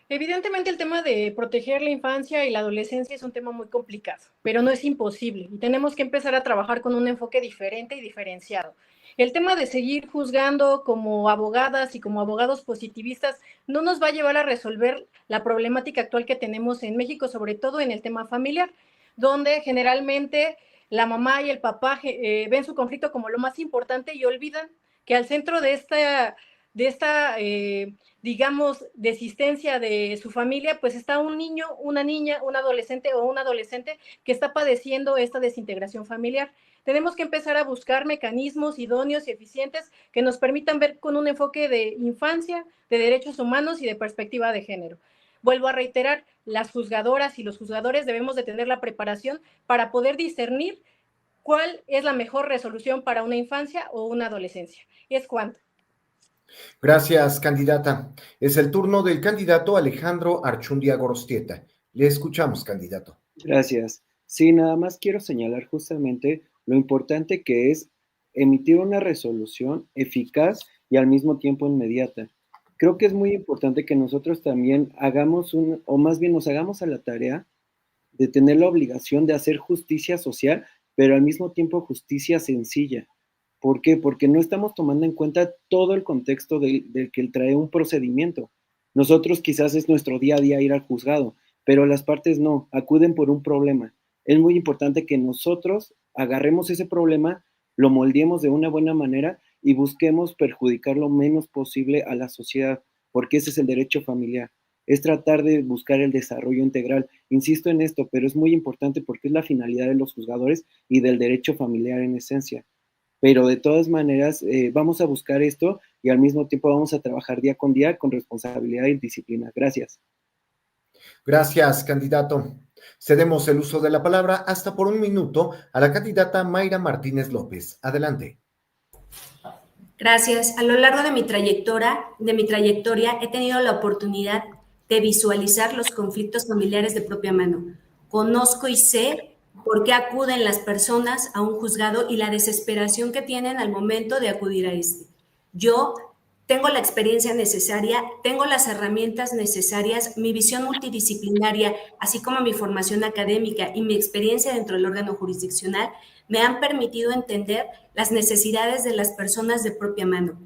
Evidentemente el tema de proteger la infancia y la adolescencia es un tema muy complicado, pero no es imposible y tenemos que empezar a trabajar con un enfoque diferente y diferenciado. El tema de seguir juzgando como abogadas y como abogados positivistas no nos va a llevar a resolver la problemática actual que tenemos en México, sobre todo en el tema familiar, donde generalmente la mamá y el papá ven su conflicto como lo más importante y olvidan que al centro de esta digamos, desistencia de su familia, pues está un niño, una niña, un adolescente o un adolescente que está padeciendo esta desintegración familiar. Tenemos que empezar a buscar mecanismos idóneos y eficientes que nos permitan ver con un enfoque de infancia, de derechos humanos y de perspectiva de género. Vuelvo a reiterar, las juzgadoras y los juzgadores debemos de tener la preparación para poder discernir cuál es la mejor resolución para una infancia o una adolescencia. Es cuánto. Gracias, candidata. Es el turno del candidato Alejandro Archundia Gorostieta. Le escuchamos, candidato. Gracias. Sí, nada más quiero señalar justamente lo importante que es emitir una resolución eficaz y al mismo tiempo inmediata. Creo que es muy importante que nosotros también o más bien nos hagamos a la tarea de tener la obligación de hacer justicia social, pero al mismo tiempo justicia sencilla. ¿Por qué? Porque no estamos tomando en cuenta todo el contexto del que trae un procedimiento. Nosotros quizás es nuestro día a día ir al juzgado, pero las partes no, acuden por un problema. Es muy importante que nosotros agarremos ese problema, lo moldeemos de una buena manera y busquemos perjudicar lo menos posible a la sociedad, porque ese es el derecho familiar. Es tratar de buscar el desarrollo integral. Insisto en esto, pero es muy importante porque es la finalidad de los juzgadores y del derecho familiar en esencia. Pero de todas maneras vamos a buscar esto y al mismo tiempo vamos a trabajar día con día con responsabilidad y disciplina. Gracias. Gracias, candidato. Cedemos el uso de la palabra hasta por un minuto a la candidata Mayra Martínez López. Adelante. Gracias. A lo largo de mi trayectoria he tenido la oportunidad de visualizar los conflictos familiares de propia mano. Conozco y sé por qué acuden las personas a un juzgado y la desesperación que tienen al momento de acudir a este. Yo tengo la experiencia necesaria, tengo las herramientas necesarias, mi visión multidisciplinaria, así como mi formación académica y mi experiencia dentro del órgano jurisdiccional, me han permitido entender las necesidades de las personas de propia mano.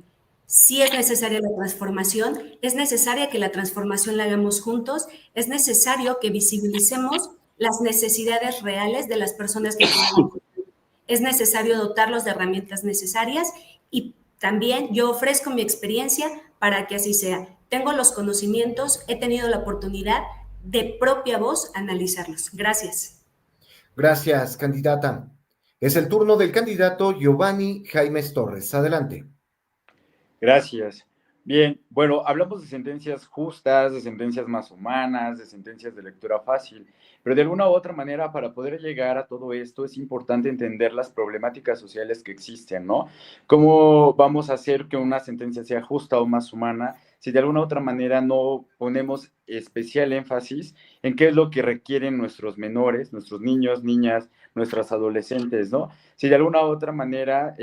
Sí es necesaria la transformación, es necesaria que la transformación la hagamos juntos, es necesario que visibilicemos las necesidades reales de las personas que tienen. Es necesario dotarlos de herramientas necesarias y también yo ofrezco mi experiencia para que así sea. Tengo los conocimientos, he tenido la oportunidad de propia voz analizarlos. Gracias. Gracias, candidata. Es el turno del candidato Giovanni Jaimes Torres. Adelante. Gracias. Bien, bueno, hablamos de sentencias justas, de sentencias más humanas, de sentencias de lectura fácil, pero de alguna u otra manera para poder llegar a todo esto es importante entender las problemáticas sociales que existen, ¿no? ¿Cómo vamos a hacer que una sentencia sea justa o más humana si de alguna u otra manera no ponemos especial énfasis en qué es lo que requieren nuestros menores, nuestros niñas, nuestras adolescentes, ¿no? Si de alguna u otra manera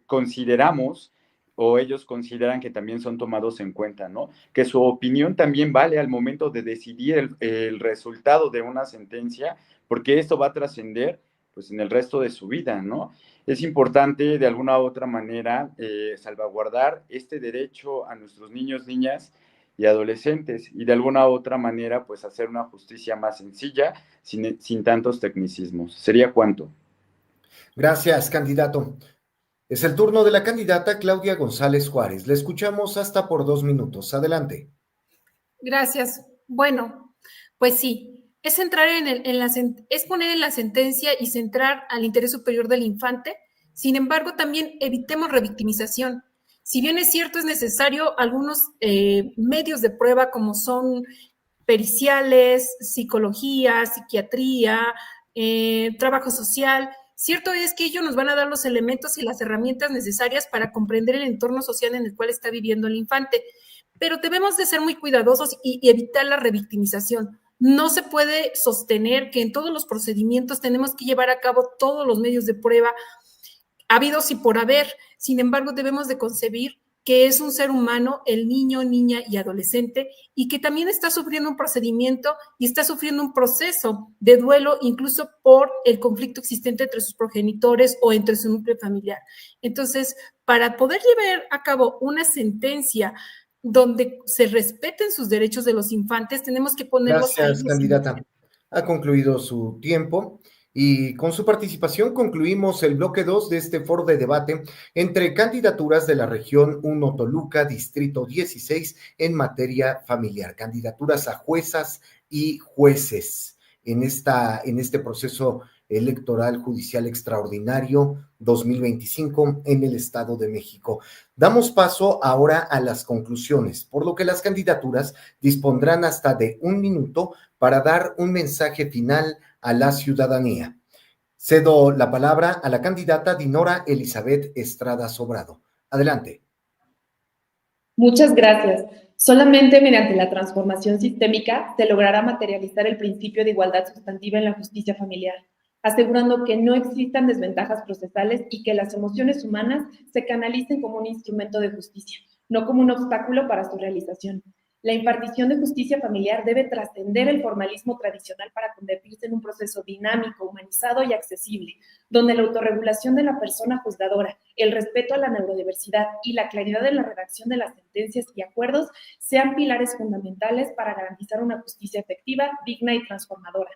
consideramos o ellos consideran que también son tomados en cuenta, ¿no? Que su opinión también vale al momento de decidir el resultado de una sentencia, porque esto va a trascender, pues, en el resto de su vida, ¿no? Es importante, de alguna u otra manera, salvaguardar este derecho a nuestros niños, niñas y adolescentes, y de alguna u otra manera, pues, hacer una justicia más sencilla, sin tantos tecnicismos. ¿Sería cuánto? Gracias, candidato. Es el turno de la candidata Claudia González Juárez. Le escuchamos hasta por 2 minutos. Adelante. Gracias. Bueno, Pues sí, es centrar es poner en la sentencia y centrar al interés superior del infante. Sin embargo, también evitemos revictimización. Si bien es cierto, es necesario algunos medios de prueba como son periciales, psicología, psiquiatría, trabajo social. Cierto es que ellos nos van a dar los elementos y las herramientas necesarias para comprender el entorno social en el cual está viviendo el infante, pero debemos de ser muy cuidadosos y evitar la revictimización. No se puede sostener que en todos los procedimientos tenemos que llevar a cabo todos los medios de prueba habidos y por haber. Sin embargo, debemos de concebir que es un ser humano, el niño, niña y adolescente, y que también está sufriendo un procedimiento y está sufriendo un proceso de duelo, incluso por el conflicto existente entre sus progenitores o entre su núcleo familiar. Entonces, para poder llevar a cabo una sentencia donde se respeten sus derechos de los infantes, tenemos que ponerlos... Gracias, candidata. Ha concluido su tiempo. Y con su participación concluimos el bloque 2 de este foro de debate entre candidaturas de la región 1 Toluca, distrito 16, en materia familiar, candidaturas a juezas y jueces en este proceso electoral judicial extraordinario 2025 en el Estado de México. Damos paso ahora a las conclusiones, por lo que las candidaturas dispondrán hasta de 1 minuto para dar un mensaje final a la ciudadanía. Cedo la palabra a la candidata Dinora Elizabeth Estrada Sobrado. Adelante. Muchas gracias. Solamente mediante la transformación sistémica se logrará materializar el principio de igualdad sustantiva en la justicia familiar, asegurando que no existan desventajas procesales y que las emociones humanas se canalicen como un instrumento de justicia, no como un obstáculo para su realización. La impartición de justicia familiar debe trascender el formalismo tradicional para convertirse en un proceso dinámico, humanizado y accesible, donde la autorregulación de la persona juzgadora, el respeto a la neurodiversidad y la claridad en la redacción de las sentencias y acuerdos sean pilares fundamentales para garantizar una justicia efectiva, digna y transformadora.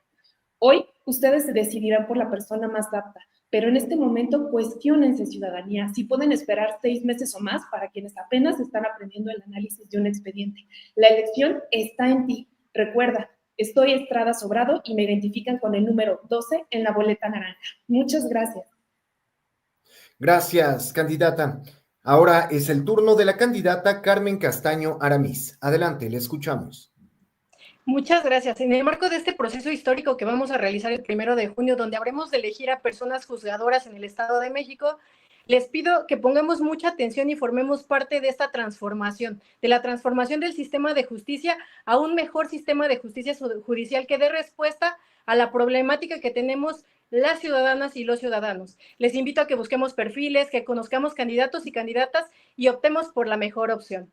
Hoy, ustedes se decidirán por la persona más apta, pero en este momento cuestiónense, ciudadanía, si pueden esperar 6 meses o más para quienes apenas están aprendiendo el análisis de un expediente. La elección está en ti. Recuerda, estoy Estrada Sobrado y me identifican con el número 12 en la boleta naranja. Muchas gracias. Gracias, candidata. Ahora es el turno de la candidata Carmen Castaño Aramís. Adelante, le escuchamos. Muchas gracias. En el marco de este proceso histórico que vamos a realizar el 1 de junio, donde habremos de elegir a personas juzgadoras en el Estado de México, les pido que pongamos mucha atención y formemos parte de esta transformación, de la transformación del sistema de justicia a un mejor sistema de justicia judicial que dé respuesta a la problemática que tenemos las ciudadanas y los ciudadanos. Les invito a que busquemos perfiles, que conozcamos candidatos y candidatas y optemos por la mejor opción.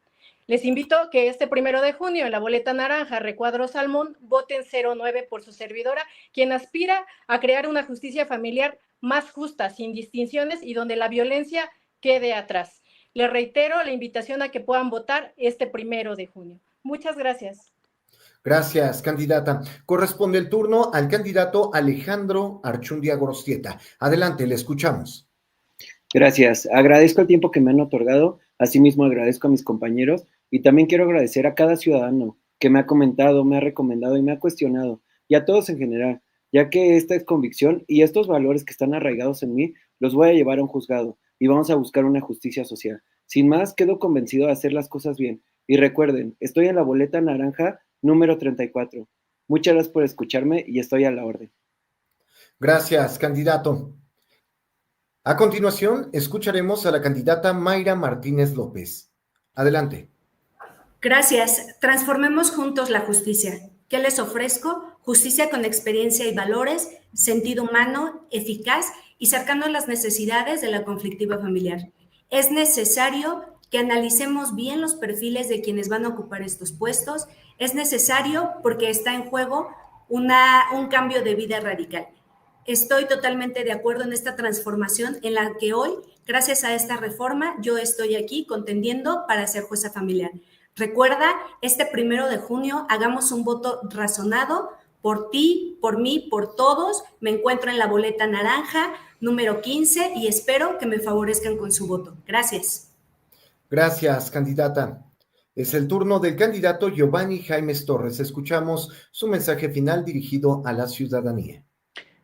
Les invito a que este 1 de junio en la boleta naranja recuadro salmón voten 09 por su servidora, quien aspira a crear una justicia familiar más justa, sin distinciones y donde la violencia quede atrás. Les reitero la invitación a que puedan votar este 1 de junio. Muchas gracias. Gracias, candidata. Corresponde el turno al candidato Alejandro Archundia Gorostieta. Adelante, le escuchamos. Gracias. Agradezco el tiempo que me han otorgado. Asimismo, agradezco a mis compañeros y también quiero agradecer a cada ciudadano que me ha comentado, me ha recomendado y me ha cuestionado, y a todos en general, ya que esta es convicción y estos valores que están arraigados en mí los voy a llevar a un juzgado y vamos a buscar una justicia social. Sin más, quedo convencido de hacer las cosas bien. Y recuerden, estoy en la boleta naranja número 34. Muchas gracias por escucharme y estoy a la orden. Gracias, candidato. A continuación, escucharemos a la candidata Mayra Martínez López. Adelante. Gracias. Transformemos juntos la justicia. ¿Qué les ofrezco? Justicia con experiencia y valores, sentido humano, eficaz y cercano a las necesidades de la conflictiva familiar. Es necesario que analicemos bien los perfiles de quienes van a ocupar estos puestos. Es necesario porque está en juego un cambio de vida radical. Estoy totalmente de acuerdo en esta transformación en la que hoy, gracias a esta reforma, yo estoy aquí contendiendo para ser jueza familiar. Recuerda, este 1 de junio hagamos un voto razonado por ti, por mí, por todos. Me encuentro en la boleta naranja, número 15, y espero que me favorezcan con su voto. Gracias. Gracias, candidata. Es el turno del candidato Giovanni Jaimes Torres. Escuchamos su mensaje final dirigido a la ciudadanía.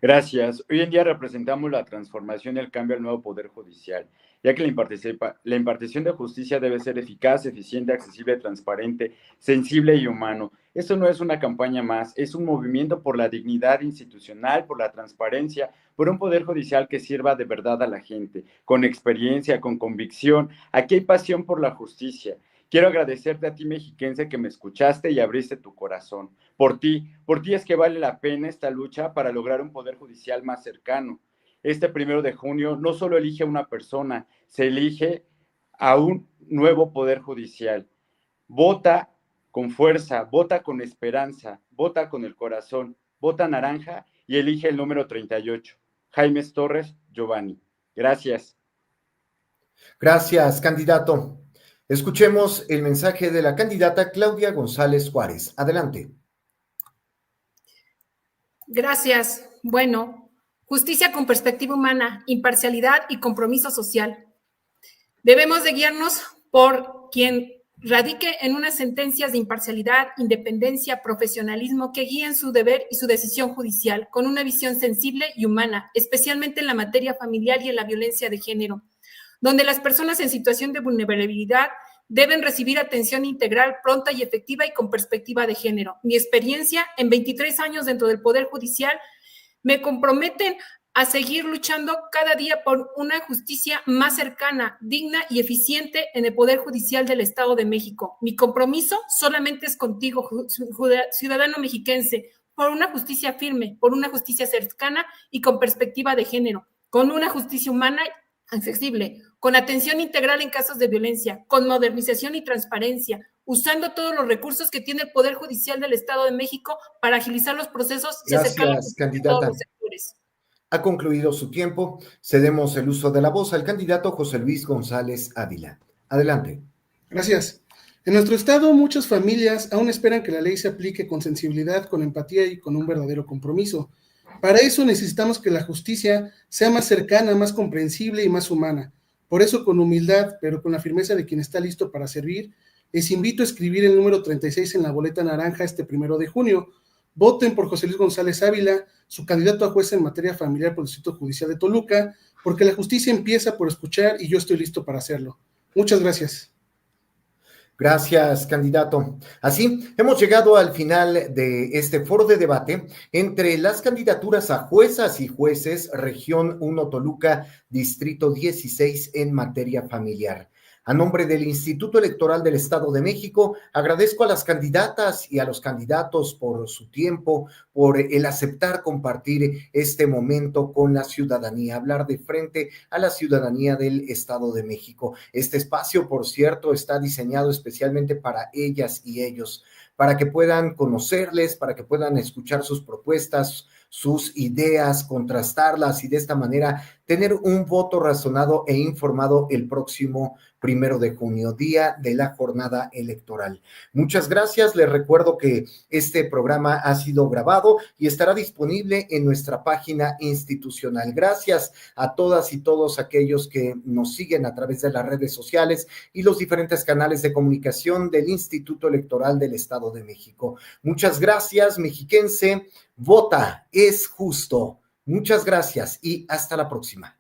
Gracias. Hoy en día representamos la transformación y el cambio al nuevo Poder Judicial, ya que la impartición de justicia debe ser eficaz, eficiente, accesible, transparente, sensible y humano. Esto no es una campaña más, es un movimiento por la dignidad institucional, por la transparencia, por un Poder Judicial que sirva de verdad a la gente, con experiencia, con convicción. Aquí hay pasión por la justicia. Quiero agradecerte a ti, mexiquense, que me escuchaste y abriste tu corazón. Por ti es que vale la pena esta lucha para lograr un Poder Judicial más cercano. Este 1 de junio no solo elige a una persona, se elige a un nuevo Poder Judicial. Vota con fuerza, vota con esperanza, vota con el corazón, vota naranja y elige el número 38. Jaimes Torres, Giovanni. Gracias. Gracias, candidato. Escuchemos el mensaje de la candidata Claudia González Juárez. Adelante. Gracias. Bueno, justicia con perspectiva humana, imparcialidad y compromiso social. Debemos de guiarnos por quien radique en unas sentencias de imparcialidad, independencia, profesionalismo que guíen su deber y su decisión judicial con una visión sensible y humana, especialmente en la materia familiar y en la violencia de género, donde las personas en situación de vulnerabilidad deben recibir atención integral, pronta y efectiva y con perspectiva de género. Mi experiencia en 23 años dentro del Poder Judicial me comprometen a seguir luchando cada día por una justicia más cercana, digna y eficiente en el Poder Judicial del Estado de México. Mi compromiso solamente es contigo, ciudadano mexiquense, por una justicia firme, por una justicia cercana y con perspectiva de género, con una justicia humana accesible, con atención integral en casos de violencia, con modernización y transparencia, usando todos los recursos que tiene el Poder Judicial del Estado de México para agilizar los procesos y acercar la justicia a todos los sectores. Ha concluido su tiempo. Cedemos el uso de la voz al candidato José Luis González Ávila. Adelante. Gracias. En nuestro estado, muchas familias aún esperan que la ley se aplique con sensibilidad, con empatía y con un verdadero compromiso. Para eso necesitamos que la justicia sea más cercana, más comprensible y más humana. Por eso, con humildad, pero con la firmeza de quien está listo para servir, les invito a escribir el número 36 en la boleta naranja este 1 de junio. Voten por José Luis González Ávila, su candidato a juez en materia familiar por el Distrito Judicial de Toluca, porque la justicia empieza por escuchar y yo estoy listo para hacerlo. Muchas gracias. Gracias, candidato. Así, hemos llegado al final de este foro de debate entre las candidaturas a juezas y jueces, Región 1 Toluca, Distrito 16 en materia familiar. A nombre del Instituto Electoral del Estado de México, agradezco a las candidatas y a los candidatos por su tiempo, por el aceptar compartir este momento con la ciudadanía, hablar de frente a la ciudadanía del Estado de México. Este espacio, por cierto, está diseñado especialmente para ellas y ellos, para que puedan conocerles, para que puedan escuchar sus propuestas, sus ideas, contrastarlas y de esta manera tener un voto razonado e informado el próximo 1 de junio, día de la jornada electoral. Muchas gracias. Les recuerdo que este programa ha sido grabado y estará disponible en nuestra página institucional. Gracias a todas y todos aquellos que nos siguen a través de las redes sociales y los diferentes canales de comunicación del Instituto Electoral del Estado de México. Muchas gracias, mexiquense. Vota, es justo. Muchas gracias y hasta la próxima.